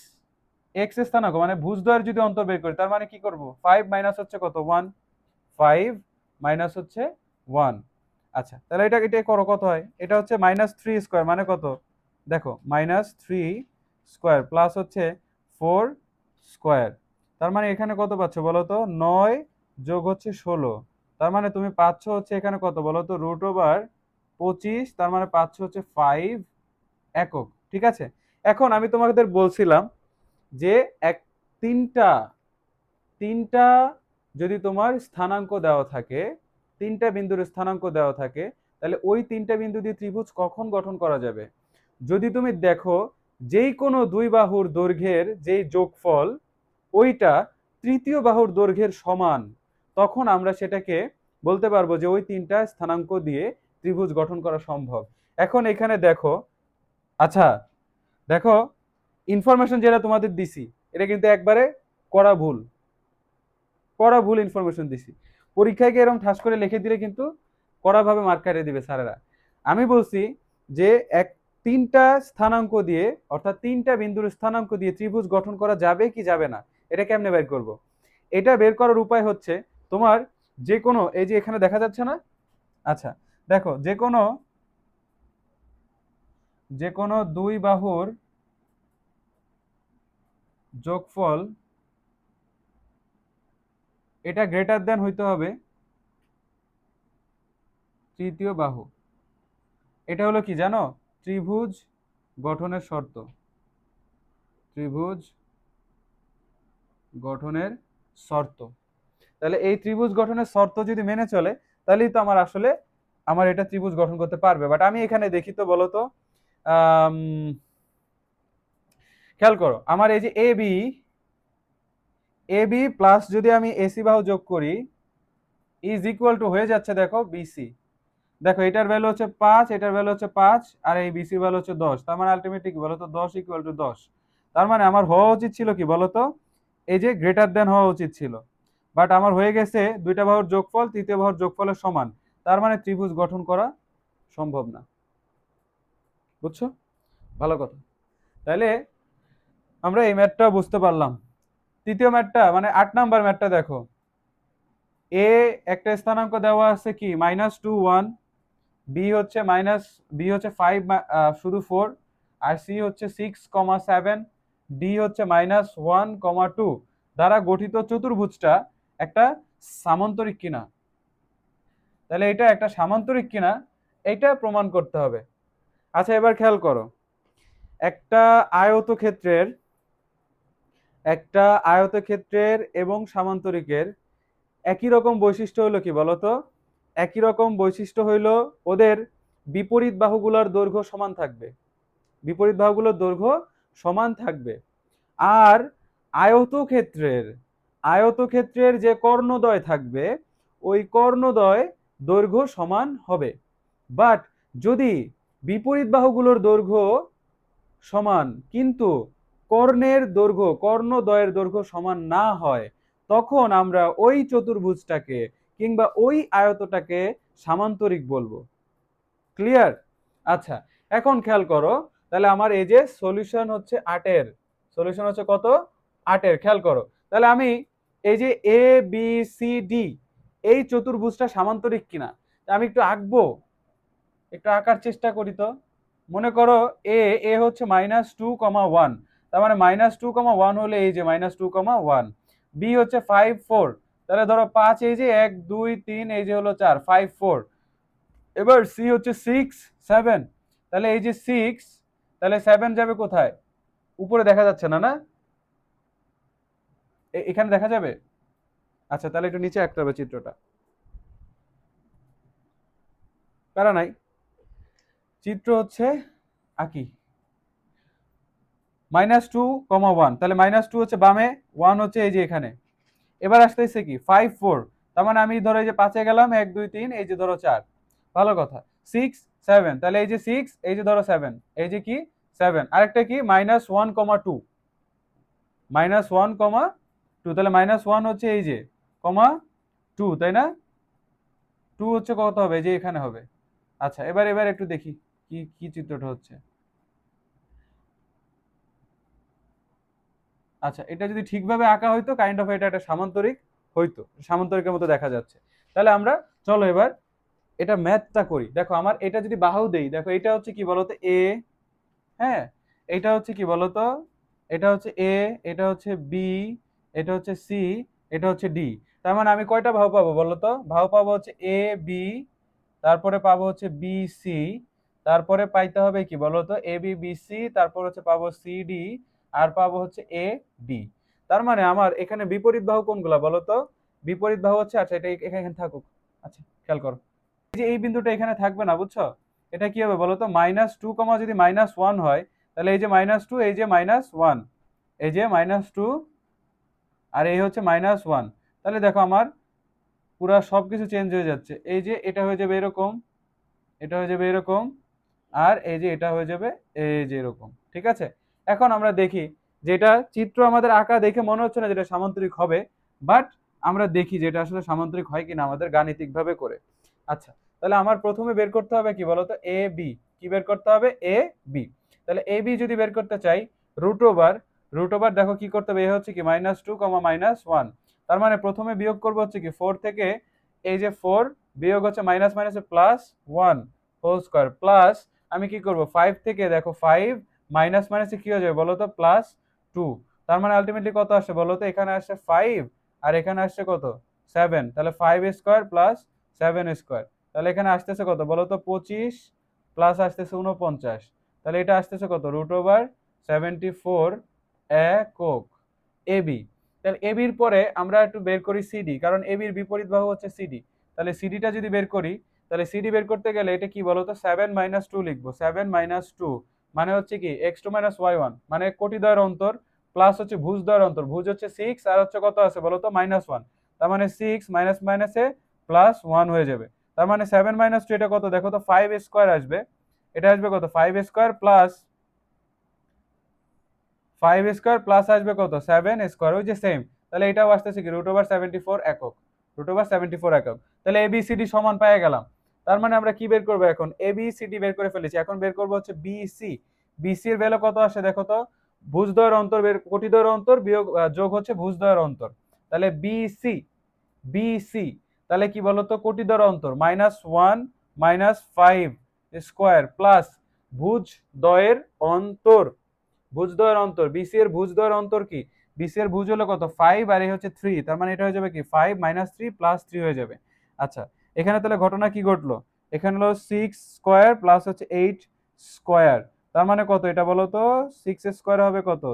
এক্স স্থানাঙ্ক মানে ভুজদ্বয়ের যদি অন্তর বের করি, তার মানে কি করব? 5 মাইনাস হচ্ছে কত? 1, 5 মাইনাস হচ্ছে 1। আচ্ছা, তাহলে এটা করো, কত হয়? এটা হচ্ছে -3 স্কয়ার মানে কত? দেখো -3 স্কয়ার প্লাস হচ্ছে 4 স্কয়ার। তার মানে এখানে কত পাচ্ছ বলো তো? 9 যোগ হচ্ছে 16। তার মানে তুমি পাচ্ছ হচ্ছে এখানে কত বলো তো? √25, তার মানে পাচ্ছ হচ্ছে 5 একক। ঠিক আছে, এখন আমি তোমাদের বলছিলাম যে এক তিনটা তিনটা যদি তোমার স্থানাঙ্ক দেওয়া থাকে, 3টা বিন্দুর স্থানাঙ্ক দেওয়া থাকে, তাহলে ওই 3টা বিন্দু দিয়ে ত্রিভুজ কখন গঠন করা যাবে? যদি তুমি দেখো যেই কোনো দুই বাহুর দৈর্ঘ্যের যেই যোগফল ওইটা তৃতীয় বাহুর দৈর্ঘ্যের সমান, তখন আমরা সেটাকে বলতে পারবো যে ওই 3টা স্থানাঙ্ক দিয়ে ত্রিভুজ গঠন করা সম্ভব। এখন এখানে দেখো, আচ্ছা দেখো, ইনফরমেশন যেটা তোমাদের দিছি এটা কিন্তু একবারে করা ভুল, ইনফরমেশন দিছি। পরীক্ষায় গিয়ে এরকম ঠাস করে লিখে দিলে কিন্তু কড়াভাবে মার্ক কাটিয়ে দিবে স্যারেরা। আমি বলছি যে 3টা স্থানাঙ্ক দিয়ে, অর্থাৎ 3টা বিন্দুর স্থানাঙ্ক দিয়ে ত্রিভুজ গঠন করা যাবে কি যাবে না, এটা কেমনে বের করব? এটা বের করার উপায় হচ্ছে তোমার যে কোনো, এই যে এখানে দেখা যাচ্ছে না? আচ্ছা দেখো, যে কোনো দুই বাহুর যোগফল এটা গ্রেটার দেন হইতে হবে তৃতীয় বাহু, এটা হলো কি জানো? ত্রিভুজ গঠনের শর্ত। ত্রিভুজ গঠনের শর্ত। তাহলে এই ত্রিভুজ গঠনের শর্ত যদি মেনে চলে, তাহলেই তো আমার আসলে আমার এটা ত্রিভুজ গঠন করতে পারবে। বাট আমি এখানে দেখি তো, বলো তো, খেয়াল করো, আমার এই যে এ বি প্লাস যদি আমি এসি বাহু যোগ করি ইজ ইকুয়াল টু হয়ে যাচ্ছে, দেখো বিসি। দেখো এটার ভ্যালু হচ্ছে 5, এটার ভ্যালু হচ্ছে 5, আর এই বিসি ভ্যালু হচ্ছে 10। তার মানে আলটিমেটলি কি বলতো, 10 ইকুয়াল টু 10। তার মানে আমার হওয়া উচিত ছিল কি বলতো, এই যে গ্রেটার দেন হওয়া উচিত ছিল। বাট আমার হয়ে গেছে দুইটা বাহুর যোগফল তৃতীয় বাহুর যোগফলের সমান। তার মানে ত্রিভুজ গঠন করা সম্ভব না। বুঝছো? ভালো কথা। তাহলে আমরা এই ম্যাথটা বুঝতে পারলাম। তৃতীয় ম্যাথটা মানে 8 নাম্বার ম্যাথটা দেখো। এ একটা স্থানাঙ্ক দেওয়া আছে কি -2 1, বি হচ্ছে 5 শুধু 4, আর সি হচ্ছে 6,7, ডি হচ্ছে -1,2 দ্বারা গঠিত চতুর্ভুজটা একটা সামান্তরিক কিনা। তাহলে এটা একটা সামান্তরিক কিনা এটা প্রমাণ করতে হবে। আচ্ছা এবার খেয়াল করো, একটা আয়তক্ষেত্রের এবং সামান্তরিকের একই রকম বৈশিষ্ট্য হলো কি বলতো? একই রকম বৈশিষ্ট্য হইলো ওদের বিপরীত বাহুগুলোর দৈর্ঘ্য সমান থাকবে। বিপরীত বাহুগুলোর দৈর্ঘ্য সমান থাকবে। আর আয়তক্ষেত্রের যে কর্ণদ্বয় থাকবে ওই কর্ণদ্বয় দৈর্ঘ্য সমান হবে। বাট যদি বিপরীত বাহুগুলোর দৈর্ঘ্য সমান কিন্তু কর্ণদ্বয়ের দৈর্ঘ্য সমান না হয়, তখন আমরা ওই চতুর্ভুজটাকে কিংবা ওই আয়তটাকে সামান্তরিক বলবো। ক্লিয়ার? আচ্ছা এখন খেয়াল করো, তাহলে আমার এই যে সলিউশন হচ্ছে 8-এর, সলিউশন হচ্ছে কত? 8-এর। খেয়াল করো, তাহলে আমি এই যে এ বি সি ডি এই চতুর্ভুজটা সামান্তরিক কিনা আমি একটু আঁকবো, একটু আঁকার চেষ্টা করি তো। মনে করো এ হচ্ছে -2,1, তার মানে -2,1 হলে এই যে -2,1। বি হচ্ছে 5 4, তাহলে ধরো 5 এই যে 1 2 3 এই যে হলো 4 5 4। এবার সি হচ্ছে 6 7, তাহলে এই যে 6, তাহলে 7 যাবে কোথায়? উপরে দেখা যাচ্ছে না, না এখানে দেখা যাবে? আচ্ছা তাহলে একটু নিচে আঁকতে হবে চিত্রটা, প্যারা নাই। চিত্র হচ্ছে আঁকি -2,1, তাহলে -2 হচ্ছে বামে, 1 হচ্ছে এই যে এখানে। এবার আসতেছে কি 5 4, তার মানে আমি ধরো এই যে 5-এ গেলাম 1 2 3 এই যে ধরো 4। ভালো কথা। 6 7, তাহলে এই যে 6 এই যে ধরো 7 এই যে কি 7। আরেকটা কি -1,2, -1,2, তাহলে -1 হচ্ছে এই যে (2), তাই না? 2 হচ্ছে কত হবে? এই যে এখানে হবে। আচ্ছা এবার একটু দেখি কি কি চিত্রটা হচ্ছে। আচ্ছা এটা যদি ঠিকভাবে আঁকা হইতো কাইন্ড অফ এটা একটা সামান্তরিক হইতো, সামান্তরিকের মতো দেখা যাচ্ছে। তাহলে আমরা চলো এবার এটা ম্যাথটা করি। দেখো আমার এটা যদি বাহু দেই, দেখো এটা হচ্ছে কি বলতো এ, হ্যাঁ এটা হচ্ছে কি বলতো, এটা হচ্ছে এ, এটা হচ্ছে বি, এটা হচ্ছে সি, এটা হচ্ছে ডি। তার মানে আমি কয়টা বাহু পাবো বলতো? বাহু পাবো হচ্ছে এ বি, তারপরে পাবো হচ্ছে বি সি, তারপরে পাইতে হবে কি বলতো এ বি বি সি, তারপর হচ্ছে পাবো সি ডি, আর পাবো হচ্ছে এ ডি। তার মানে আমার এখানে বিপরীত বাহু কোনগুলা বলতো? বিপরীত বাহু হচ্ছে, আচ্ছা এটা এখানে থাকুক। আচ্ছা খেয়াল করো, এই যে এই বিন্দুটা এখানে থাকবে না, বুঝছো? এটা কি হবে বলতো? -2, যদি -1 হয়, তাহলে এই যে -2 এই যে -1, এই যে -2 আর এই হচ্ছে -1। তাহলে দেখো আমার পুরা সবকিছু চেঞ্জ হয়ে যাচ্ছে। এই যে এটা হয়ে যাবে এরকম, এটা হয়ে যাবে এরকম, আর এই যে এটা হয়ে যাবে এই যে এরকম। ঠিক আছে? এখন আমরা দেখি যেটা চিত্র আমাদের আঁকা দেখে মনে হচ্ছে না যেটা সামান্তরিক হবে, বাট আমরা দেখি যেটা আসলে সামান্তরিক হয় কিনা আমাদের গাণিতিক ভাবে করে। আচ্ছা তাহলে আমার প্রথমে বের করতে হবে কি বলতো এ বি। কি বের করতে হবে? A B. তাহলে এ বি যদি বের করতে চাই, রুট ওভার দেখো কি করতে হবে, এ হচ্ছে কি -2, -1। তার মানে প্রথমে বিয়োগ করবো হচ্ছে কি 4 থেকে, এই যে 4 বিয়োগ হচ্ছে মাইনাস মাইনাসে +1 হোল স্কয়ার, প্লাস আমি কি করব 5 থেকে, দেখো 5 মাইনাস মাইনাসে কি হয়ে যাবে বলো তো +2। তার মানে আলটিমেটলি কত আসছে বলো তো? এখানে আসছে 5 আর এখানে আসছে কত 7, তাহলে 5 স্কয়ার প্লাস 7 স্কয়ার। তাহলে এখানে আসতেছে কত বলো তো 25 প্লাস আসতেছে 49, তাহলে এটা আসতেছে কত √74 একক এবি। তাহলে এবির পরে আমরা একটু বের করি সিডি, কারণ এবির বিপরীত বাহু হচ্ছে সিডি। তাহলে সিডিটা যদি বের করি, তাহলে সিডি বের করতে গেলে এটা কি বলতো 7 - 2 লিখবো। 7 - 2 মানে হচ্ছে কি x2 - y1, মানে কোটিদ্বয়ের অন্তর প্লাস হচ্ছে ভুজদ্বয়ের অন্তর। ভুজ হচ্ছে 6 আর হচ্ছে কত আছে বলতো -1, তার মানে 6 মাইনাস মাইনাসে +1 হয়ে যাবে। তার মানে 7 - 2 এটা কত দেখো তো 5 স্কোয়ার আসবে। এটা আসবে কত 5 স্কোয়ার প্লাস 5 স্কোয়ার প্লাস আসবে কত 7 স্কোয়ার, ওই যে সেম। তাহলে এটাও আসতেছে কি √74 একক, √74 একক। তাহলে এবিসিডি সমান পেয়ে গেলাম। তার মানে আমরা কি বের করবো এখন, এবিসিডি বের করে ফেলেছি, এখন বের করবো হচ্ছে বিসি। বিসি এর ভ্যালু কত আসে দেখো তো, ভুজদ্বয়ের অন্তর বের, কোটিদ্বয়ের অন্তর বিয়োগ যোগ হচ্ছে ভুজদ্বয়ের অন্তর। তাহলে বিসি, বিসি তাহলে কি বলতো কোটিদ্বয়ের অন্তর -1 -5 স্কোয়ার প্লাস ভুজ দ্বয়ের অন্তর, ভুজদ্বয়ের অন্তর বিসি এর ভুজদ্বয়ের অন্তর কি, বিসি এর ভুজ হলো কত 5 আর এই হচ্ছে 3, তার মানে এটা হয়ে যাবে কি 5 - 3 + 3 হয়ে যাবে। আচ্ছা এখানে তাহলে ঘটনা কি ঘটলো, এখানে হলো 6 স্কোয়ার প্লাস হচ্ছে 8 স্কোয়ার, তার মানে কত এটা বলো তো 6 স্কোয়ার হবে কত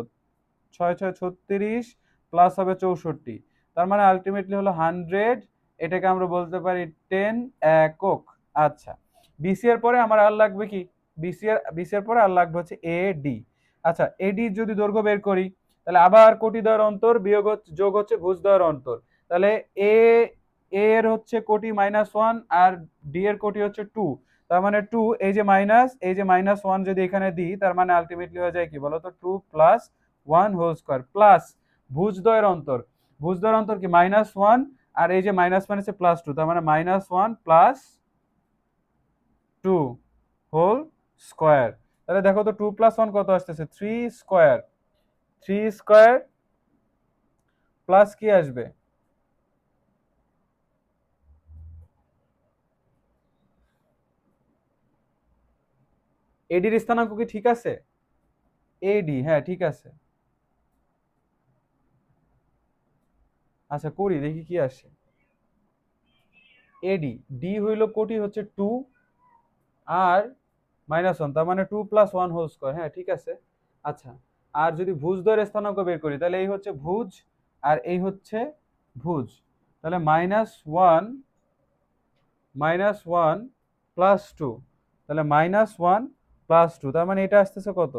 6 6 36 প্লাস হবে 64, তার মানে আলটিমেটলি হলো 100, এটাকে আমরা বলতে পারি 10 একক। আচ্ছা বিসি এর পরে আমার আর লাগবে কি, বিসি এর পরে আর লাগবে হচ্ছে এডি। আচ্ছা এডি যদি দৈর্ঘ্য বের করি, তাহলে আবার কোটিদ্বয়ের অন্তর বিয়োগ যোগ হচ্ছে ভুজদ্বয়ের অন্তর। তাহলে এ এর হচ্ছে কোটি -1 আর ডি এর কোটি হচ্ছে 2, তার মানে 2 এই যে মাইনাস, এই যে -1 যদি এখানে দিই, তার মানে আলটিমেটলি হয়ে যায় কি বলতো 2 + 1 হোল স্কয়ার প্লাস ভুজদ্বয়ের অন্তর, ভুজদ্বয়ের অন্তর কি -1 আর এই যে মাইনাস মাইনাসে +2, তার মানে -1 + 2 হোল স্কয়ার। তাহলে দেখো তো 2 + 1 কত আসতেছে 3 স্কয়ার, 3 স্কয়ার প্লাস কি আসবে এডির স্থানাঙ্ক কি ঠিক আছে, এডি হ্যাঁ ঠিক আছে। আচ্ছা করি দেখি কি আসে, এডি ডি হইল কোটি হচ্ছে 2 আর -1, তার মানে 2 + 1 হোল স্কয়ার, হ্যাঁ ঠিক আছে। আচ্ছা আর যদি ভুজদ্বয়ের স্থানাঙ্ক বের করি, তাহলে এই হচ্ছে ভুজ আর এই হচ্ছে ভুজ, তাহলে -1 + 2, তাহলে -1 + 2, তার মানে এটা আসতেছে কত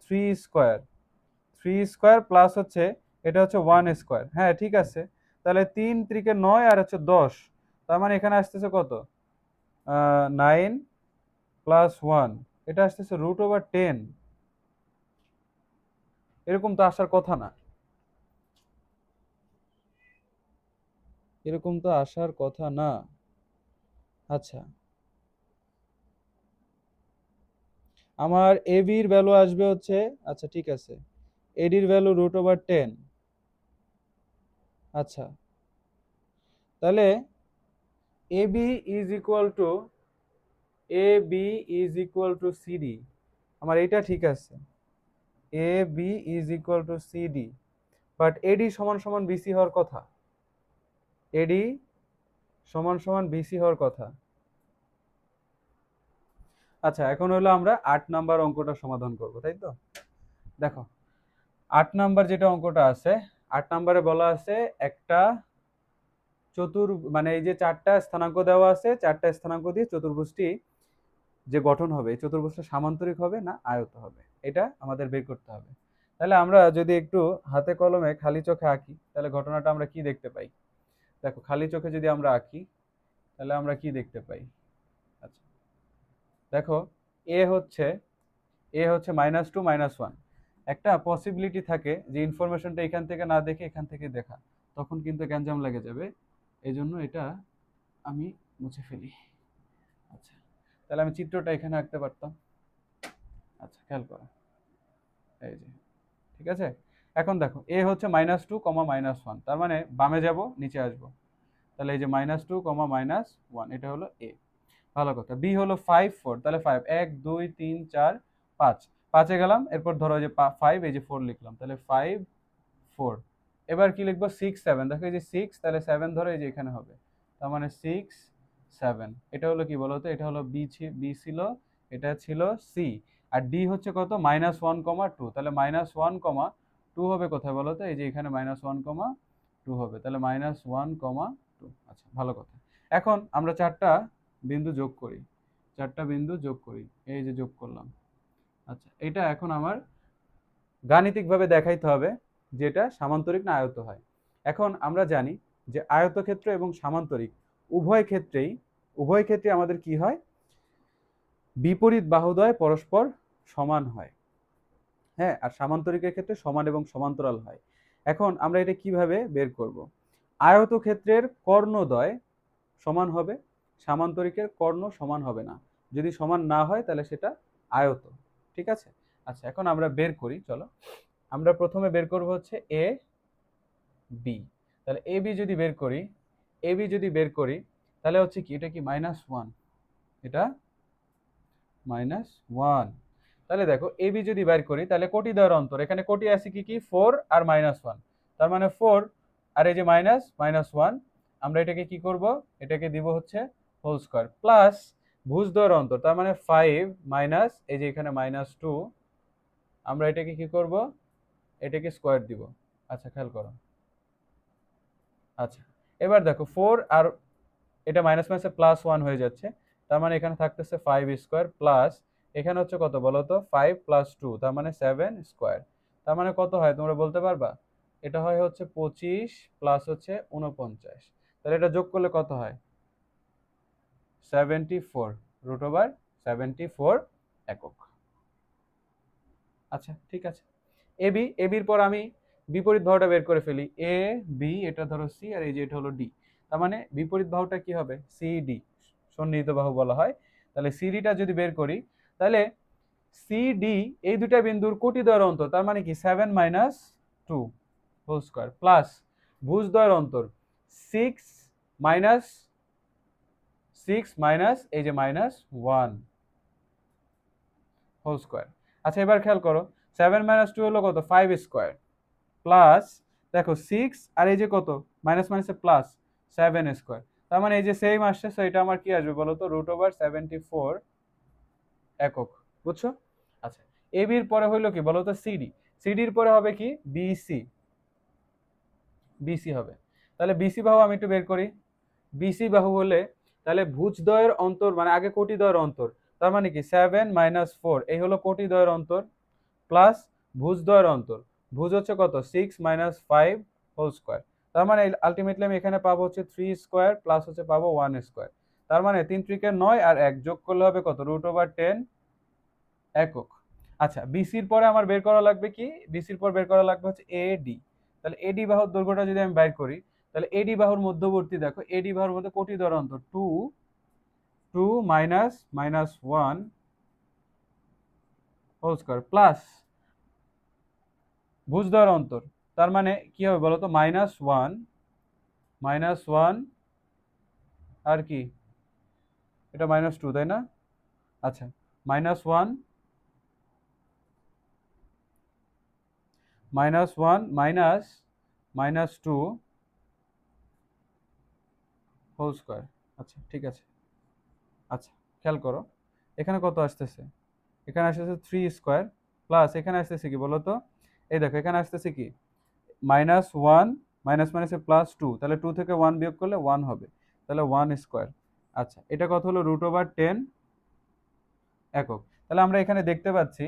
3 স্কয়ার, 3 স্কয়ার প্লাস হচ্ছে এটা হচ্ছে 1 স্কয়ার, হ্যাঁ ঠিক আছে। তাহলে 3 × 9 আর হচ্ছে 10, তার মানে এখানে আসতেছে কত 9 + 1, এটা আসতেছে √10। এরকম তো আসার কথা না, এরকম তো আসার কথা না। আচ্ছা আমার এবির ভ্যালু আসবে হচ্ছে, আচ্ছা ঠিক আছে এডির ভ্যালু √10। আচ্ছা তাহলে AB is equal to, AB is equal to CD, আমার এটা ঠিক আছে, AB is equal to CD, but AD সমান সমান বিসি হওয়ার কথা, এডি সমান সমান বিসি হওয়ার কথা। আচ্ছা এখন হলো আমরা 8 নাম্বার অঙ্কটা সমাধান করব, তাই তো। দেখো 8 নাম্বার যেটা অঙ্কটা আছে, 8 নাম্বারে বলা আছে একটা মানে এই যে 4টা স্থানাঙ্ক দেওয়া আছে, 4টা স্থানাঙ্ক দিয়ে চতুর্ভুজটি যে গঠন হবে, এই চতুর্ভুজটা সামান্তরিক হবে না আয়ত হবে, এটা আমাদের বের করতে হবে। তাহলে আমরা যদি একটু হাতে কলমে খালি চোখে আঁকি, তাহলে ঘটনাটা আমরা কি দেখতে পাই, দেখো খালি চোখে যদি আমরা আঁকি তাহলে আমরা কি দেখতে পাই। আচ্ছা দেখো এ হচ্ছে -2 -1, একটা পসিবিলিটি থাকে যে ইনফরমেশনটা এখান থেকে না দেখে এখান থেকে দেখা, তখন কিন্তু গ্যাঞ্জাম লেগে যাবে, এই জন্য এটা আমি মুছে ফেলি। আচ্ছা তাহলে আমি চিত্রটা এখানে আঁকতে পারতাম। আচ্ছা খেয়াল করো এই যে, ঠিক আছে। এখন দেখো এ হচ্ছে -2, -1, তার মানে বামে যাব নিচে আসব, তাহলে এই যে -2, -1 এটা হলো এ, ভালো কথা। বি হলো 5 4, তাহলে 5 1 2 3 4 5, 5 এ গেলাম, এরপর ধরো এই যে 5 এই যে 4 লিখলাম, তাহলে 5 4। এবার কি লিখবো 6 7, দেখো এই যে 6, তাহলে 7 ধরো এই যে এখানে হবে, তার মানে 6 7। এটা হলো কি বলতো, এটা হলো বি ছিল, এটা ছিল সি, আর ডি হচ্ছে কত -1,2, তাহলে -1,2 হবে কোথায় বলতো, এই যে এখানে -1,2 হবে, তাহলে -1,2। আচ্ছা ভালো কথা। এখন আমরা চারটা বিন্দু যোগ করি, এই যে যোগ করলাম। আচ্ছা এটা এখন আমার গাণিতিকভাবে দেখাইতে হবে যেটা সামান্তরিক না আয়ত হয়। এখন আমরা জানি যে আয়তক্ষেত্র এবং সামান্তরিক উভয় ক্ষেত্রে আমাদের কি হয়, বিপরীত বাহুদ্বয় পরস্পর সমান হয়। হ্যাঁ, আর সামান্তরিকের ক্ষেত্রে সমান এবং সমান্তরাল হয়। এখন আমরা এটা কিভাবে বের করব? আয়তক্ষেত্রের কর্ণদ্বয় সমান হবে, সামান্তরিকের কর্ণ সমান হবে না। যদি সমান না হয় তাহলে সেটা আয়ত। ঠিক আছে? আচ্ছা এখন আমরা বের করি, চলো। আমরা প্রথমে বের করব হচ্ছে এ বি। তাহলে এ বি যদি বের করি তাহলে হচ্ছে কি, এটা কি -1, এটা -1। তাহলে দেখো এ বি যদি বের করি তাহলে কোটি দ্বয়ের অন্তর, এখানে কোটি আছে কি কি 4 আর -1, তার মানে 4 আর এই যে -1, আমরা এটাকে কি করব, এটাকে দিব হচ্ছে হোল স্কয়ার, প্লাস ভুজ দ্বয়ের অন্তর, তার মানে 5 মাইনাস এই যে এখানে -2, আমরা এটাকে কি করব, এটাকে স্কয়ার দিব। আচ্ছা খেয়াল করো। আচ্ছা এবার দেখো 4 আর এটা মাইনাস মাইনাসে +1 হয়ে যাচ্ছে, তার মানে এখানে থাকতেছে 5 স্কয়ার, প্লাস এখানে হচ্ছে কত বলো তো 5 + 2, তার মানে 7 স্কয়ার। তার মানে কত হয় তোমরা বলতে পারবা? এটা হয় হচ্ছে 25 প্লাস হচ্ছে 49, তাহলে এটা যোগ করলে কত হয়? 74, √74 একক। আচ্ছা ঠিক আছে। এবির পর আমি বিপরীত বাহুটা বের করে ফেলি। এ বি, এটা ধরো সি, আর এই যে এটা হলো ডি। তার মানে বিপরীত বাহুটা কি হবে? সিডি, সন্নিহিত বাহু বলা হয়। তাহলে সিডিটা যদি বের করি তাহলে সিডি এই দুটা বিন্দুর কোটিদ্বয়ের অন্তর, তার মানে কি 7 - 2 হোল স্কয়ার, প্লাস ভুজদ্বয়ের অন্তর 6 মাইনাস এই যে -1 হোল স্কয়ার। আচ্ছা এবার খেয়াল করো 7 - 2 হলো কত 5 স্কয়ার, প্লাস দেখো 6 আর এই যে কত মাইনাস মাইনাসে প্লাস 7 স্কয়ার, তার মানে এই যে সেম আসছে, সো এটা আমার কি আসবে বলো তো √74 একক। বুঝছো? আচ্ছা এবির পরে হইলো কি বলো তো সিডি, সিডির পরে হবে কি বিসি হবে। তাহলে বিসি বাহু আমি একটু বের করি। বিসি বাহু হলে তাহলে ভুজদ্বয়ের অন্তর, মানে আগে কোটিদ্বয়ের অন্তর, তার মানে কি 7 - 4, এই হলো কোটিদ্বয়ের অন্তর, প্লাস ভুজদ্বয়ের অন্তর, ভুজ হচ্ছে কত 6 - 5 হোল স্কয়ার, তার মানে আলটিমেটলি আমি এখানে পাবো হচ্ছে 3 স্কয়ার, প্লাস হচ্ছে পাবো 1 স্কয়ার, তার মানে 3 × 9 আর 1 যোগ করলে হবে কত √10 একক। আচ্ছা বিসির পরে আমার বের করা লাগবে কি, বিসির পর বের করা লাগবে হচ্ছে এডি। তাহলে এডি বাহুর দৈর্ঘ্যটা যদি আমি বের করি তাহলে এডি বাহুর মধ্যবর্তী, দেখো এডি বাহুর মধ্যে কোটিদ্বয়ের অন্তর 2 -1 হোল স্কয়ার, প্লাস ভুজদ্বয়ের অন্তর, তার মানে কি হবে বলতো -1 আর কি এটা -2, তাই না? আচ্ছা -1 -2 হোল স্কয়ার। আচ্ছা ঠিক আছে। আচ্ছা খেয়াল করো এখানে কত আসতেছে, এখানে আসতেছে 3 স্কয়ার, প্লাস এখানে আসতেছে কি বলতো, এই দেখো এখানে আসতেছে কি -1 মাইনাস মাইনাসে +2, তাহলে 2 থেকে 1 বিয়োগ করলে 1 হবে, তাহলে 1 স্কয়ার। আচ্ছা এটা কত হলো √10 একক। তাহলে আমরা এখানে দেখতে পাচ্ছি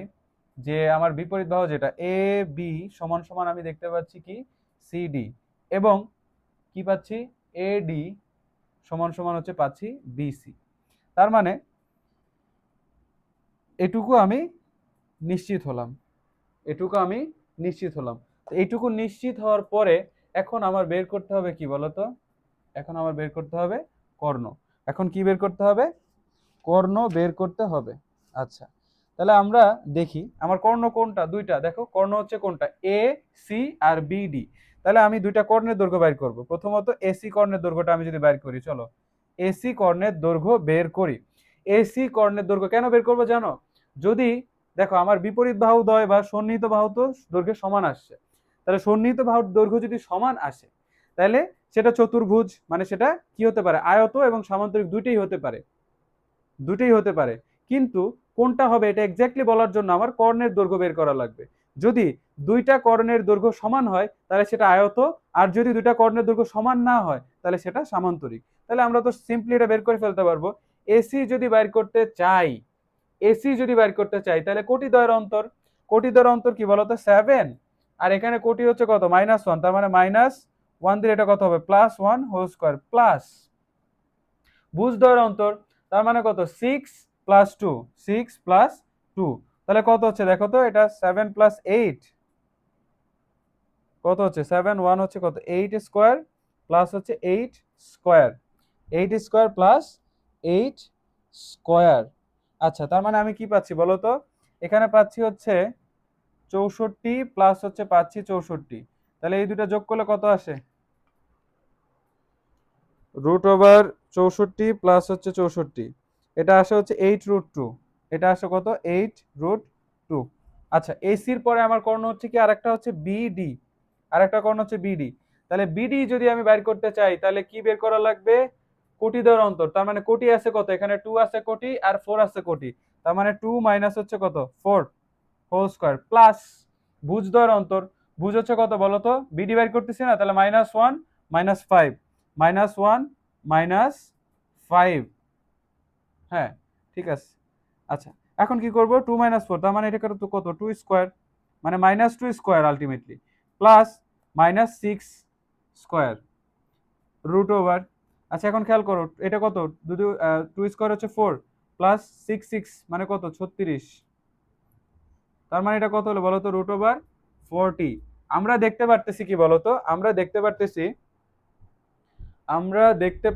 যে আমার বিপরীত বাহু যেটা এ বি সমান সমান আমি দেখতে পাচ্ছি কি সিডি, এবং কি পাচ্ছি এডি সমান সমান হচ্ছে পাচ্ছি বিসি। তার মানে এটুকু আমি নিশ্চিত হলাম, এইটুকু নিশ্চিত হওয়ার পরে এখন আমার বের করতে হবে কি বলতো, এখন আমার বের করতে হবে কর্ণ। এখন কি বের করতে হবে? কর্ণ বের করতে হবে। আচ্ছা তাহলে আমরা দেখি আমার কর্ণ কোনটা, দুইটা দেখো কর্ণ হচ্ছে কোনটা এ সি আর বি ডি। তাহলে আমি দুইটা কর্ণের দৈর্ঘ্য বের করব। প্রথমত এসি কর্ণের দৈর্ঘ্যটা আমি যদি বের করি, চলো এসি কর্ণের দৈর্ঘ্য বের করি। এসি কর্ণের দৈর্ঘ্য কেন বের করবো জানো? যদি দেখো আমার বিপরীত বাহুদ্বয় বা সন্নিহিত বাহু তো দৈর্ঘ্য সমান আসছে, তাহলে সন্নিহিত বাহুর দৈর্ঘ্য যদি সমান আসে তাহলে সেটা চতুর্ভুজ, মানে সেটা কি হতে পারে, আয়ত এবং সামান্তরিক দুইটাই হতে পারে, দুইটাই হতে পারে। কিন্তু কোনটা হবে এটা এক্স্যাক্টলি বলার জন্য আমার কর্ণের দৈর্ঘ্য বের করা লাগবে। যদি দুইটা কর্ণের দৈর্ঘ্য সমান হয় তাহলে সেটা আয়ত, আর যদি দুইটা কর্ণের দৈর্ঘ্য সমান না হয় তাহলে সেটা সামান্তরিক। তাহলে আমরা তো সিম্পলি এটা বের করে ফেলতে পারবো। এসি যদি বাইর করতে চাই, এসি যদি বাইর করতে চাই তাহলে কোটিদ্বয়ের অন্তর, কোটিদ্বয়ের অন্তর কি বলতো 7, আর এখানে কোটি হচ্ছে কত -1, তার মানে -1 দিলে এটা কত হবে +1 হোল স্কয়ার, প্লাস ভুজদ্বয়ের অন্তর, তার মানে কত 6 + 2, 6 + 2, তাহলে কত হচ্ছে দেখো তো, এটা 7 + 8 কত হচ্ছে 7, 1 হচ্ছে কত 8 স্কয়ার প্লাস হচ্ছে 8 স্কয়ার, 8 স্কয়ার প্লাস 8 স্কয়ার। আচ্ছা, তার মানে আমি কি পাচ্ছি বলো তো, এখানে পাচ্ছি হচ্ছে 64 প্লাস হচ্ছে পাচ্ছি 64, তাহলে এই দুটো যোগ করলে কত আসে, √64 প্লাস হচ্ছে 64, এটা আসে হচ্ছে 8√2, এটা আসে কত 8√2। আচ্ছা, এসির পরে আমার কর্ণ হচ্ছে কি, আরেকটা হচ্ছে বিডি, আরেকটা কর্ণ হচ্ছে বিডি। তাহলে বিডি যদি আমি বাইর করতে চাই তাহলে কি বের করা লাগবে, কোটিদ্বয়ের অন্তর, তার মানে কোটি আছে কত, এখানে 2 আছে কোটি আর 4 আছে কোটি, তার মানে 2 মাইনাস হচ্ছে কত 4 হোল স্কয়ার, প্লাস ভুজদ্বয়ের অন্তর, ভুজ হচ্ছে কত বলো তো, বিডি বাইর করতেছি না, তাহলে -1 -5, -1 -5, হ্যাঁ ঠিক আছে। আচ্ছা, এখন কি করব, 2 - 4, তার মানে এটা কত 2 স্কয়ার, মানে -2 square ultimately, plus -6 square √over. আচ্ছা, এখন খেয়াল করো এটা কত, 2 স্কয়ার হচ্ছে 4 প্লাস 6 6 মানে কত 36, তার মানে এটা কত হলো বলো তো √40। আমরা দেখতে পারতেছি কি বলতো, আমরা দেখতে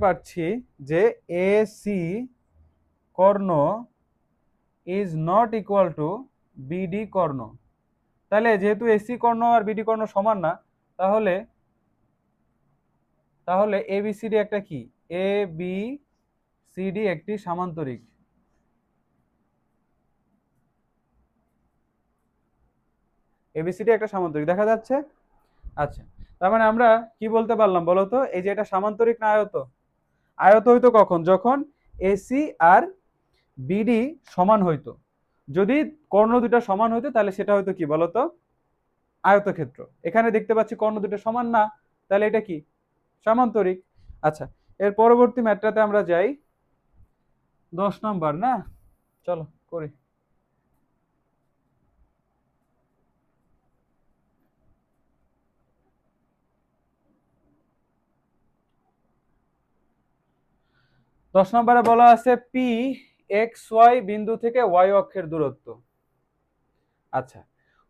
পাচ্ছি যে এসি কর্ণ is not equal to BD কর্ণ। তাহলে যেহেতু এসি কর্ণ আর বিডি কর্ণ সমান না, তাহলে তাহলে এবিসিডি একটা কি, এ বি সিডি একটি সামান্তরিক, এবিসিডি একটা সামান্তরিক দেখা যাচ্ছে। আচ্ছা, তার মানে আমরা কি বলতে পারলাম বলতো, এই যে এটা সামান্তরিক না আয়ত, আয়ত হইতো কখন, যখন এসি আর বিডি সমান হইতো, যদি কর্ণ দুটো সমান হইতো তাহলে সেটা হয়তো কি বলতো আয়তক্ষেত্র। এখানে দেখতে পাচ্ছি কর্ণ দুটো সমান না, তাহলে এটা কি সামান্তরিক। আচ্ছা, এর পরবর্তী ম্যাথটাতে আমরা যাই, 10 নাম্বার না, চলো করি। দশ নম্বরে বলা আছে পি এক্স ওয়াই বিন্দু থেকে ওয়াই অক্ষের দূরত্ব। আচ্ছা,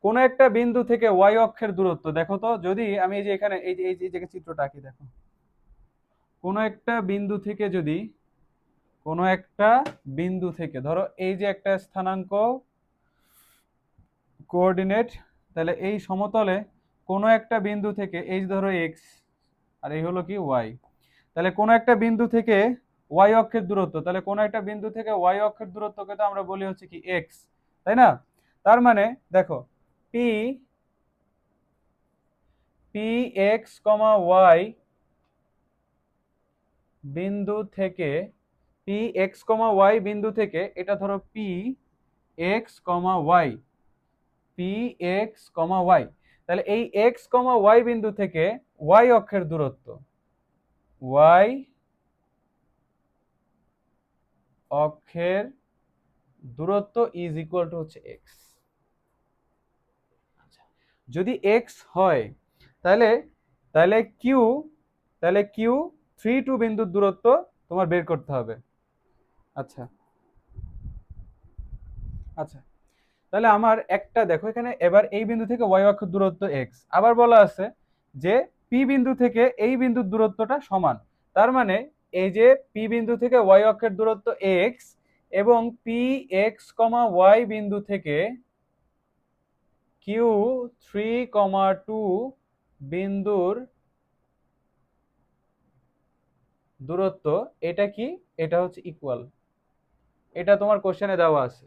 কোন একটা বিন্দু থেকে ওয়াই অক্ষের দূরত্ব, দেখো তো, যদি আমি এই যে এখানে এই যে চিত্রটা আঁকি, দেখো কোন একটা বিন্দু থেকে, যদি কোন একটা বিন্দু থেকে ধরো এই যে একটা স্থানাঙ্ক কোঅর্ডিনেট, তাহলে এই সমতলে কোন একটা বিন্দু থেকে, এই ধরো এক্স আর এই হলো কি ওয়াই, তাহলে কোন একটা বিন্দু থেকে ওয়াই অক্ষের দূরত্ব, তাহলে কোন একটা বিন্দু থেকে ওয়াই অক্ষের দূরত্বকে তো আমরা বলি হচ্ছে কি এক্স, তাই না? তার মানে দেখো পি পি এক্স কমা ওয়াই বিন্দু থেকে, পি এক্স কমা ওয়াই বিন্দু থেকে, এটা ধরো পি এক্স কমা ওয়াই, পি এক্স কমা ওয়াই, তাহলে এই এক্স কমা ওয়াই বিন্দু থেকে ওয়াই অক্ষের দূরত্ব, ওয়াই অক্ষের দূরত্ব ইজ ইকুয়াল টু হচ্ছে এক্স। যদি এক্স হয় তাহলে তাহলে কিউ তাহলে কিউ 3 2 বিন্দুর দূরত্ব তোমার বের করতে হবে। আচ্ছা আচ্ছা, তাহলে আমার একটা দেখো এখানে, এবার এই বিন্দু থেকে ওয়াই অক্ষের দূরত্ব এক্স, আবার বলা আছে যে পি বিন্দু থেকে এই বিন্দুর দূরত্বটা সমান, তার মানে এই যে পি বিন্দু থেকে ওয়াই অক্ষের দূরত্ব এক্স এবং পি এক্স কমা ওয়াই বিন্দু থেকে কিউ 3,2 বিন্দুর দূরত্ব, এটা কি, এটা হচ্ছে ইকুয়াল, এটা তোমার কোশ্চেনে দেওয়া আছে।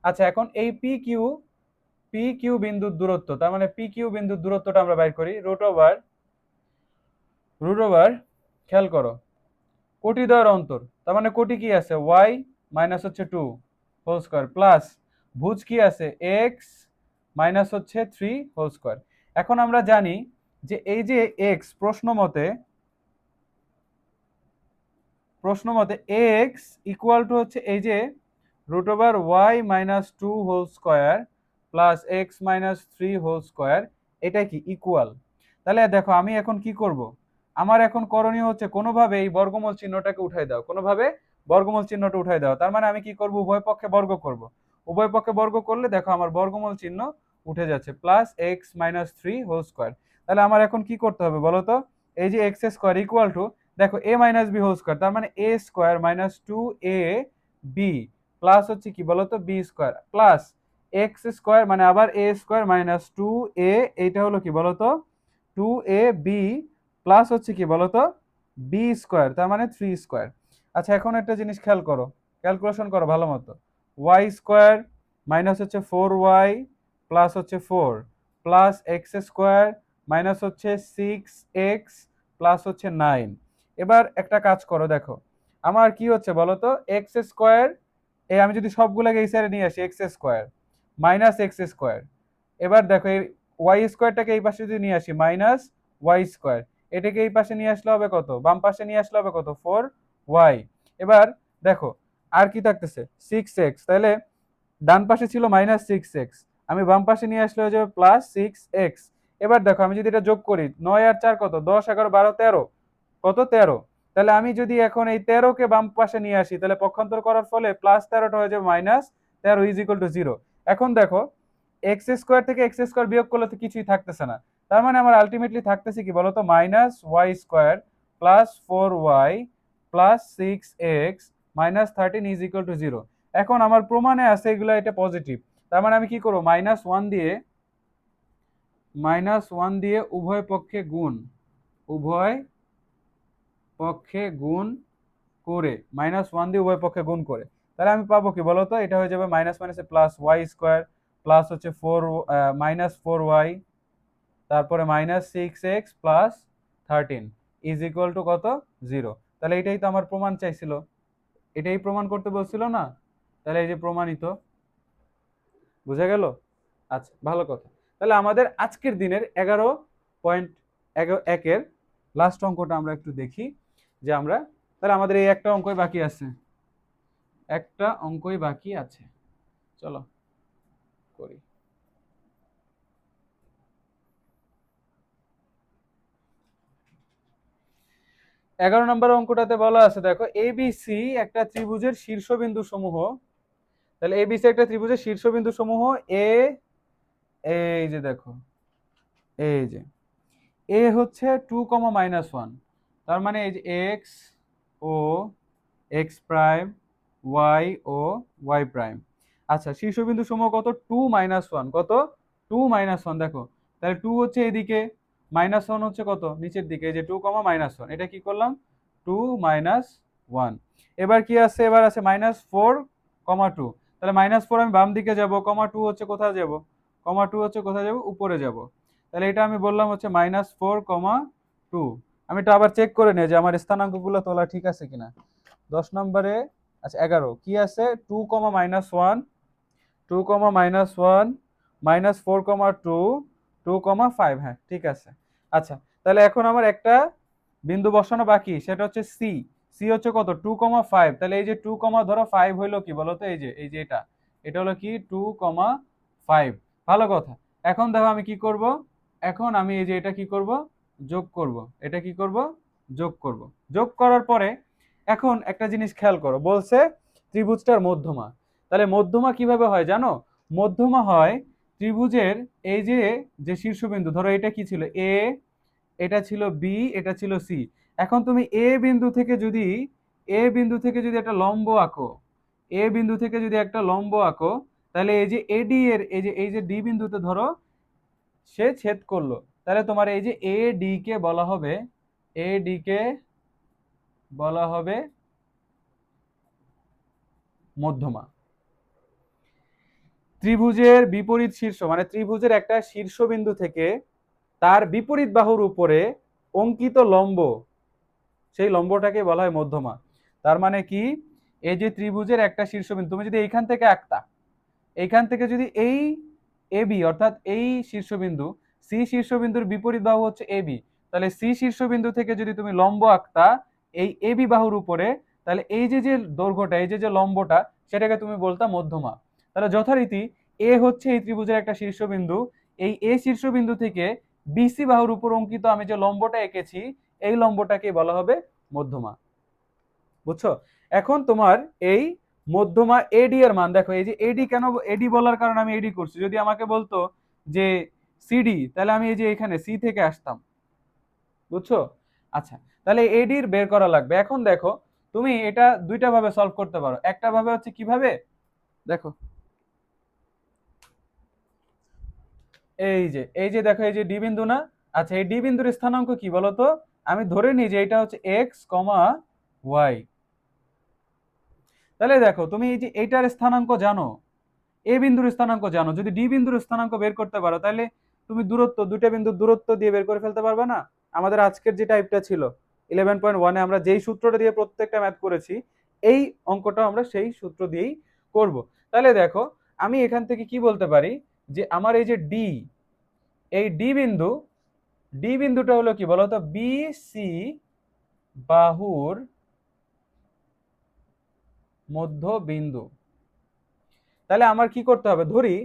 আচ্ছা, এখন এই পি কিউ বিন্দুর দূরত্ব, তার মানে পি কিউ বিন্দুর দূরত্বটা আমরা বাইর করি, রুট ওভার, খেয়াল করো, কোটি দ্বয়ের অন্তর, তার মানে কোটি কি আছে ওয়াই মাইনাস হচ্ছে 2 হোল স্কয়ার প্লাস ভুজ কি আছে এক্স মাইনাস হচ্ছে 3 হোল স্কয়ার। এখন আমরা জানি যে এই যে এক্স প্রশ্ন মতে এক্স ইকুয়াল টু হচ্ছে এই যে root over y minus 2 whole square plus x minus 3 whole square, এটা কি ইকুয়াল। তাহলে দেখো আমি এখন কি করব, আমার এখন করণীয় হচ্ছে কোনোভাবে এই বর্গমূল চিহ্নটাকে উঠাই দাও, কোনোভাবে বর্গমূল চিহ্নটা উঠাই দাও। তার মানে আমি কি করব, উভয় পক্ষে বর্গ করব। উভয় পক্ষে বর্গ করলে দেখো আমার বর্গমূল চিহ্ন উঠে যাচ্ছে, plus x minus 3 whole square. তাহলে আমার এখন কি করতে হবে বলো তো, এই যে এক্স স্কয়ার ইকুয়াল টু, দেখো A minus B whole square, তার মানে A square minus 2 A B plus হচ্ছে কি বলতো B square plus x square মানে আবার এ স্কয়ার মাইনাস 2 এ, এইটা হলো কি বলতো 2 এ বি প্লাস হচ্ছে কি বলতো বি স্কয়ার, তার মানে 3 স্কয়ার। আচ্ছা এখন একটা জিনিস খেয়াল করো, ক্যালকুলেশন করো ভালো মতো, ওয়াই স্কয়ার মাইনাস হচ্ছে 4y প্লাস হচ্ছে 4 প্লাস এক্স স্কয়ার মাইনাস হচ্ছে 6x প্লাস হচ্ছে 9। এবার একটা কাজ করো, দেখো আমার কি হচ্ছে বলতো এক্স স্কয়ার, আমি যদি সবগুলোকে এই সাইডে নিয়ে আসি x square minus x square, এবার দেখো এই ওয়াই স্কয়ারটাকে এই পাশে যদি নিয়ে আসি মাইনাস ওয়াই স্কয়ার, এটাকে এই পাশে নিয়ে আসলে হবে কত, বাম পাশে নিয়ে আসলে হবে কত 4y। এবার দেখো আর কি থাকতেছে 6x, তাহলে ডান পাশে ছিল মাইনাস 6x, আমি বাম পাশে নিয়ে আসলে হয়ে যাবে প্লাস 6x। এবার দেখো আমি যদি এটা যোগ করি 9 আর 4 কত 10 11 12 13 কত 13, তাহলে আমি যদি এখন এই 13 কে বাম পাশে নিয়ে আসি তাহলে পক্ষান্তর করার ফলে প্লাস 13টা হয়ে যাবে মাইনাস 13 ইজ ইকুয়াল টু 0। এখন দেখো এক্স স্কোয়ার থেকে এক্স স্কোয়ার বিয়োগ করলে তো কিছুই থাকতেছে না, তার মানে আমার আলটিমেটলি থাকতেছে কি বলতো minus y square plus 4y plus 6x minus 13 is equal to 0। এখন আমার প্রমাণে আছে এগুলো এটা পজিটিভ, তার মানে আমি কি করবো -1 দিয়ে উভয় পক্ষে গুণ করে -1 দিয়ে উভয় পক্ষে গুণ করে, তাহলে আমি পাবো কি বলতো এটা হয়ে যাবে মাইনাস মাইনাসে প্লাস ওয়াই স্কোয়ার প্লাস হচ্ছে -4y তারপরে -6x plus 13 is equal two কত 0। তাহলে এটাই তো আমার প্রমাণ চাইছিল, এটাই প্রমাণ করতে বলছিল না, তাহলে এই যে প্রমাণিত, বুঝা গেল। আচ্ছা ভালো কথা, তাহলে আমাদের আজকের দিনের 11.1 লাস্ট অঙ্কটা আমরা একটু দেখি, যে আমরা তাহলে আমাদের এই একটা অঙ্কই বাকি আছে, চলো করি। 11 নম্বর অঙ্কটাতে বলা আছে দেখো এবিসি একটা ত্রিভুজের শীর্ষবিন্দু সমূহ, তাহলে এবিসি একটা ত্রিভুজের শীর্ষবিন্দু সমূহ এ, এই যে দেখো এই যে এ হচ্ছে 2, -1, তার মানে এই যে এক্স ও এক্স প্রাইম ওয়াই ও ওয়াই প্রাইম। আচ্ছা শীর্ষবিন্দু সমূহ কত 2, -1, কত 2, -1, দেখো তাহলে 2 হচ্ছে এদিকে, -1 হচ্ছে কত নিচের দিকে, এই যে 2, -1, এটা কি করলাম 2, -1। এবার কি আছে, এবার আছে -4, 2, তাহলে -4 আমি বাম দিকে যাব, -2 হচ্ছে কোথায় যাব, উপরে যাব, তাহলে এটা আমি বললাম হচ্ছে -4, 2। আমি এটা আবার চেক করে নিই যে আমার স্থানাঙ্কগুলো তোলা ঠিক আছে কিনা। 10 নম্বরে আচ্ছা 11 কি আছে 2, -1, -4, 2, 2,5, হ্যাঁ ঠিক আছে। আচ্ছা তাহলে এখন আমার একটা বিন্দু বসানো বাকি, সেটা হচ্ছে সি। সি হচ্ছে কত 2,5, তাহলে এই যে 2, ধরো 5 হইলো কি বলতো এই যে এটা হলো কি 2,5, ভালো কথা। এখন দেখো আমি কি করব, এখন আমি এই যে এটা কি করব যোগ করব, এটা কি করব যোগ করব। যোগ করার পরে এখন একটা জিনিস খেয়াল করো, বলছে ত্রিভুজটার মধ্যমা, তাহলে মধ্যমা কিভাবে হয় জানো, মধ্যমা হয় ত্রিভুজের এই যে যে শীর্ষবিন্দু, ধরো এটা কি ছিল এ, এটা ছিল বি, এটা ছিল সি। এখন তুমি এ বিন্দু থেকে যদি একটা লম্ব আঁকো, তাহলে এই যে এডি এর এই যে ডি বিন্দুতে ধরো সে ছেদ করলো, তাহলে তোমার এই যে এডি কে বলা হবে মধ্যমা। ত্রিভুজের বিপরীত শীর্ষ মানে ত্রিভুজের একটা শীর্ষবিন্দু থেকে তার বিপরীত বাহুর উপরে অঙ্কিত লম্ব, সেই লম্বটাকে বলা হয় মধ্যমা। তার মানে কি, এই যে ত্রিভুজের একটা শীর্ষবিন্দু তুমি যদি এইখান থেকে আঁকতা, এইখান থেকে যদি এই এ বি অর্থাৎ এই শীর্ষবিন্দু, সি শীর্ষবিন্দুর বিপরীত বাহু হচ্ছে এ বি, তাহলে সি শীর্ষবিন্দু থেকে যদি তুমি লম্ব আঁকতা এই এ বি বাহুর উপরে, তাহলে এই যে যে দৈর্ঘ্যটা, এই যে যে লম্বটা, সেটাকে তুমি বলতা মধ্যমা। তাহলে যথারীতি এ হচ্ছে এই ত্রিভুজের একটা শীর্ষবিন্দু, এই এ শীর্ষবিন্দু থেকে বিসি বাহুর উপর অঙ্কিত আমি যে লম্বটা এঁকেছি, এই লম্বটাকে বলা হবে মধ্যমা। বুঝছো? এখন তোমার এই মধ্যমা এডি এর মান দেখো, এই যে এডি, কেন এডি বলার কারণে আমি এডি করছি, যদি আমাকে বলতো যে সিডি, তাহলে আমি এই যে এখানে সি থেকে আসতাম। বুঝছো? আচ্ছা, তাহলে এডির বের করা লাগবে। এখন দেখো, তুমি এটা দুইটা ভাবে সলভ করতে পারো। একটা ভাবে হচ্ছে কিভাবে, দেখো এই যে দেখো, এই যে ডি বিন্দু না? আচ্ছা, এই ডি বিন্দুর স্থানাঙ্ক কি বলতো? আমি ধরে নিই যে এটা হচ্ছে এক্স কমা ওয়াই। তাহলে দেখো, তুমি এই যে এইটার স্থানাঙ্ক জানো, এ বিন্দুর স্থানাঙ্ক জানো, যদি ডি বিন্দুর স্থানাঙ্ক বের করতে পারো, তাহলে তুমি দূরত্ব, দুইটা বিন্দুর দূরত্ব দিয়ে বের করে ফেলতে পারবে না? আমাদের আজকের যে টাইপটা ছিল 11.1-এ আমরা যেই সূত্রটা দিয়ে প্রত্যেকটা ম্যাথ করেছি, এই অঙ্কটা আমরা সেই সূত্র দিয়েই করব। তাহলে দেখো, আমি এখান থেকে কি বলতে পারি, যে আমার এই যে ডি, এই ডি বিন্দু, ডি বিন্দুটা হলো কি বলতো, বি সি বাহুর মধ্য বিন্দু। তাহলে আমার কি করতে হবে, ধরি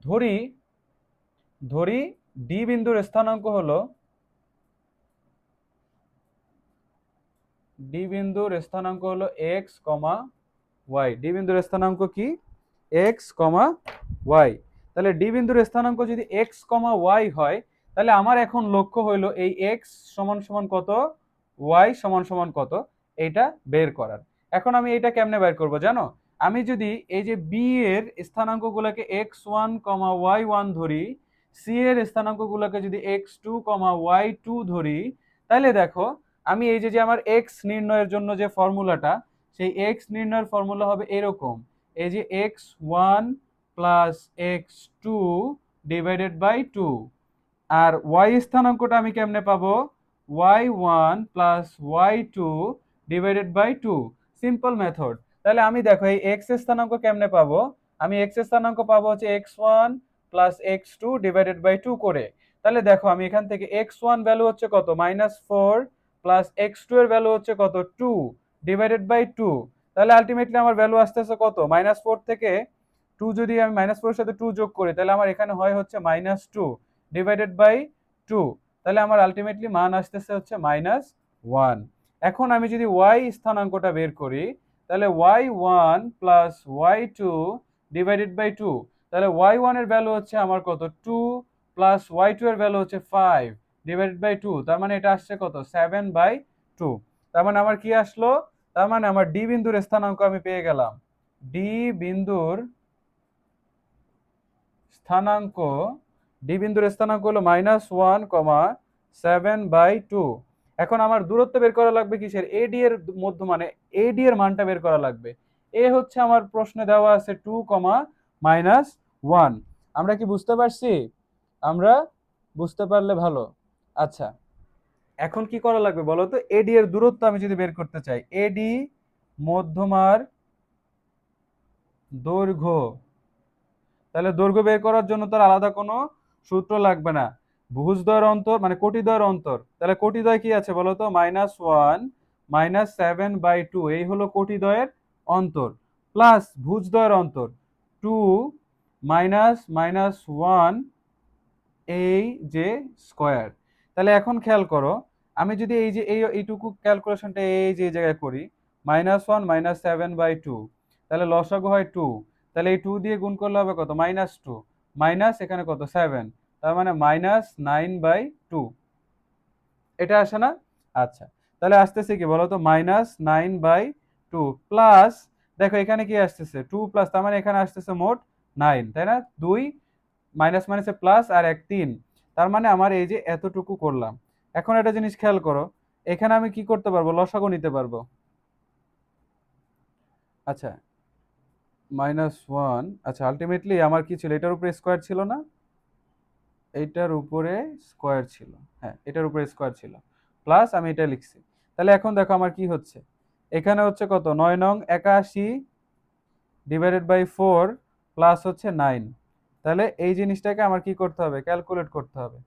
ধরি ধরি ডি বিন্দুর স্থানাঙ্ক হলো, ডি বিন্দুর স্থানাঙ্ক হলো এক্স কমা ওয়াই। ডি বিন্দুর স্থানাঙ্ক কি? এক্স কমা ওয়াই। তাহলে ডি বিন্দুর স্থানাঙ্ক যদি এক্স কমা ওয়াই হয়, তাহলে আমার এখন লক্ষ্য হইলো এই এক্স সমান সমান কত, ওয়াই সমান সমান কত, এইটা বের করার। এখন আমি এটা কেমনে বের করব জানো? আমি যদি এই যে বি এর স্থানাঙ্কগুলোকে x one comma y one ধরি, সি এর স্থানাঙ্কগুলোকে যদি x two comma y two ধরি, তাহলে দেখো, আমি এই যে যে আমার এক্স নির্ণয়ের জন্য যে ফর্মুলাটা, সেই এক্স নির্ণয়ের ফর্মুলা হবে এরকম, এই যে x one plus x two divided by two. আর ওয়াই স্থানাঙ্কটা আমি কেমনে পাবো, y one plus y two divided by two. Simple method. তাহলে আমি দেখো এই এক্স স্থানাঙ্ক কেমনে পাবো, আমি এক্স স্থানাঙ্ক পাবো হচ্ছে x one plus x two divided by two করে। তাহলে দেখো, আমি এখান থেকে এক্স ওয়ান ভ্যালু হচ্ছে কত, -4, প্লাস এক্স টু এর ভ্যালু হচ্ছে কত, 2 ডিভাইডেড বাই 2। তাহলে আলটিমেটলি আমার ভ্যালু আসতেছে কত, -4 থেকে 2, যদি আমি -4 এর সাথে 2 যোগ করি, তাহলে আমার এখানে হয় হচ্ছে -2 ডিভাইডেড বাই 2। তাহলে আমার আলটিমেটলি মান আসতেছে হচ্ছে -1। এখন আমি যদি ওয়াই স্থানাঙ্কটা বের করি, তাহলে y1 plus y2 divided by 2। তাহলে y1 এর ভ্যালু হচ্ছে আমার কত, 2, প্লাস y2 এর ভ্যালু হচ্ছে 5 ডিভাইডেড বাই 2। তার মানে এটা আসছে কত, 7/2। তার মানে আমার কি আসলো, তার মানে আমার ডি বিন্দুর স্থানাঙ্ক আমি পেয়ে গেলাম। ডি বিন্দুর স্থানাঙ্ক, ডি বিন্দুর স্থানাঙ্ক হলো -1, 7/2। এখন আমার দূরত্ব বের করা লাগবে কিসের, এডি এর মধ্য, মানে এডি এর মানটা বের করা লাগবে। এ হচ্ছে আমার প্রশ্নে দেওয়া আছে 2, -1। আমরা কি বুঝতে পারছি? আমরা বুঝতে পারলে ভালো। আচ্ছা, এখন কি করা লাগবে বলো তো, এডি এর দূরত্ব আমি যদি বের করতে চাই, এডি মধ্যমার দৈর্ঘ্য, তাহলে দৈর্ঘ্য বের করার জন্য তার আলাদা কোনো সূত্র লাগবে না। ভুজদ্বয়ের অন্তর মানে কোটিদ্বয়ের অন্তর, তাহলে কোটিদ্বয় কি আছে বলতো, -1, -7/2, এই হলো কোটিদ্বয়ের অন্তর, প্লাস ভুজদ্বয়ের অন্তর 2 -1 এই যে স্কয়ার। তাহলে এখন খেয়াল করো, আমি যদি এই যে এইটুকু ক্যালকুলেশনটা এই যে জায়গায় করি, -1 -7/2, তাহলে লসাগু হয় 2। তাহলে এই 2 দিয়ে গুণ করলে হবে কত, -2, মাইনাস এখানে কত, 7, তার মানে -9/2। এটা আসে না? আচ্ছা, তাহলে আসতেছে কি বলতো, -9/2 প্লাস, দেখো এখানে কি আসতেছে, 2 প্লাস, তার মানে এখানে আসতেছে মোট 9, তাই না? 2 মাইনাস মাইনাসে প্লাস আর 1 3, তার মানে আমার এই যে এতটুকু করলাম। এখন একটা জিনিস খেয়াল করো, এখানে আমি কি করতে পারবো, লসাগু নিতে পারবো। আচ্ছা, -1, আচ্ছা আলটিমেটলি আমার কি ছিল, এটার উপরে স্কোয়ার ছিল না? এইটার উপরে স্কোয়ার ছিল, হ্যাঁ এটার উপরে স্কোয়ার ছিল, প্লাস আমি এটা লিখছি। তাহলে এখন দেখো আমার কি হচ্ছে, এখানে হচ্ছে কত 9 নং 81 ডিভাইডেড বাই 4 প্লাস হচ্ছে 9। তাহলে এই জিনিসটাকে আমার কি করতে হবে, ক্যালকুলেট করতে হবে।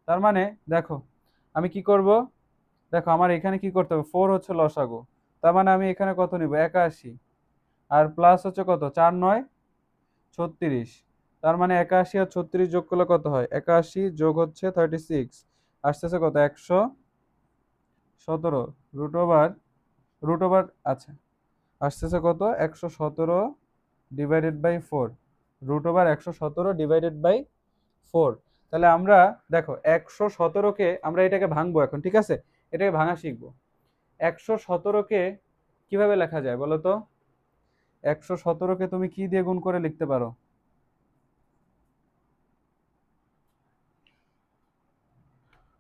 তার মানে দেখো আমি কি করব, দেখো আমার এখানে কি করতে হবে, 4 হচ্ছে লসাগু, তার মানে আমি এখানে কত নিব 81, আর প্লাস হচ্ছে কত 4 9 36, তার মানে 81 আর 36 যোগ করলে কত হয়, 81 যোগ হচ্ছে 36 আসতেছে কত 117 রুট ওভার আচ্ছা আসতেছে কত 117 divided by 4, root over 117 divided by 4। তাহলে আমরা দেখো 117কে আমরা এটাকে ভাঙবো এখন, ঠিক আছে, এটাকে ভাঙা শিখবো। 117কে কিভাবে লেখা যায় বলো তো, 117কে তুমি কি দিয়ে গুণ করে লিখতে পারো,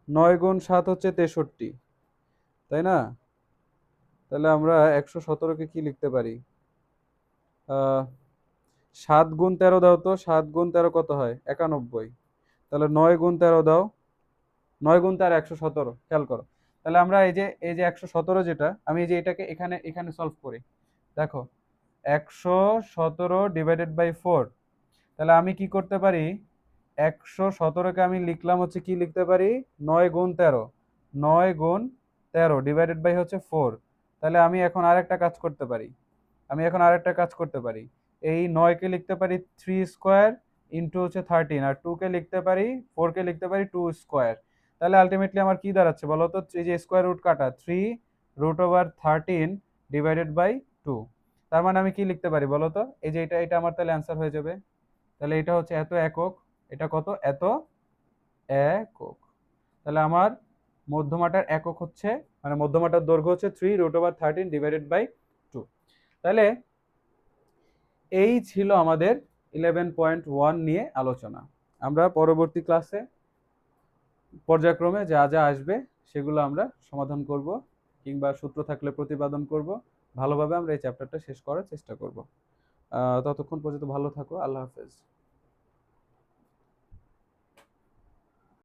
9 গুণ 7 হচ্ছে 63, তাই না? তাহলে আমরা 117কে কি লিখতে পারি, 7 গুণ 13 দাও তো, 7 গুণ 13 কত হয় 91, তাহলে 9 গুণ 13 দাও, 9 গুণ 13 117, খেয়াল করো। তাহলে আমরা এই যে 117 যেটা, আমি এই যে এটাকে এখানে এখানে সলভ করি, দেখো 117 ডিভাইডেড বাই 4, তাহলে আমি কি করতে পারি, 117কে আমি লিখলাম হচ্ছে কি লিখতে পারি 9 গুণ 13, 9 গুণ 13 ডিভাইডেড বাই হচ্ছে 4। তাহলে আমি এখন আরেকটা কাজ করতে পারি, এই 9কে লিখতে পারি 3 স্কোয়ার ইন্টু হচ্ছে 13, আর 2কে লিখতে পারি 4কে লিখতে পারি 2 স্কোয়ার। তাহলে আলটিমেটলি আমার কি দাঁড়াচ্ছে বলো তো, এই যে স্কোয়ার রুট কাটা 3 √13 ডিভাইডেড বাই 2। তার মানে আমি কি লিখতে পারি বলো তো, এই যে এটা আমার তাহলে অ্যান্সার হয়ে যাবে। তাহলে এটা হচ্ছে এত একক, এটা কত এত একক। তাহলে আমার মধ্যমাটার একক হচ্ছে, মানে মধ্যমাটার দৈর্ঘ্য হচ্ছে 3 √13 ডিভাইডেড বাই 2। তাহলে এই ছিল আমাদের 11.1 নিয়ে আলোচনা। আমরা পরবর্তী ক্লাসে পর্যায়ক্রমে যা যা আসবে সেগুলো আমরা সমাধান করব, কিংবা সূত্র থাকলে প্রতিপাদন করব। ভালোভাবে আমরা এই চ্যাপ্টারটা শেষ করার চেষ্টা করব। ততক্ষণ পর্যন্ত ভালো থাকো, আল্লাহ হাফেজ।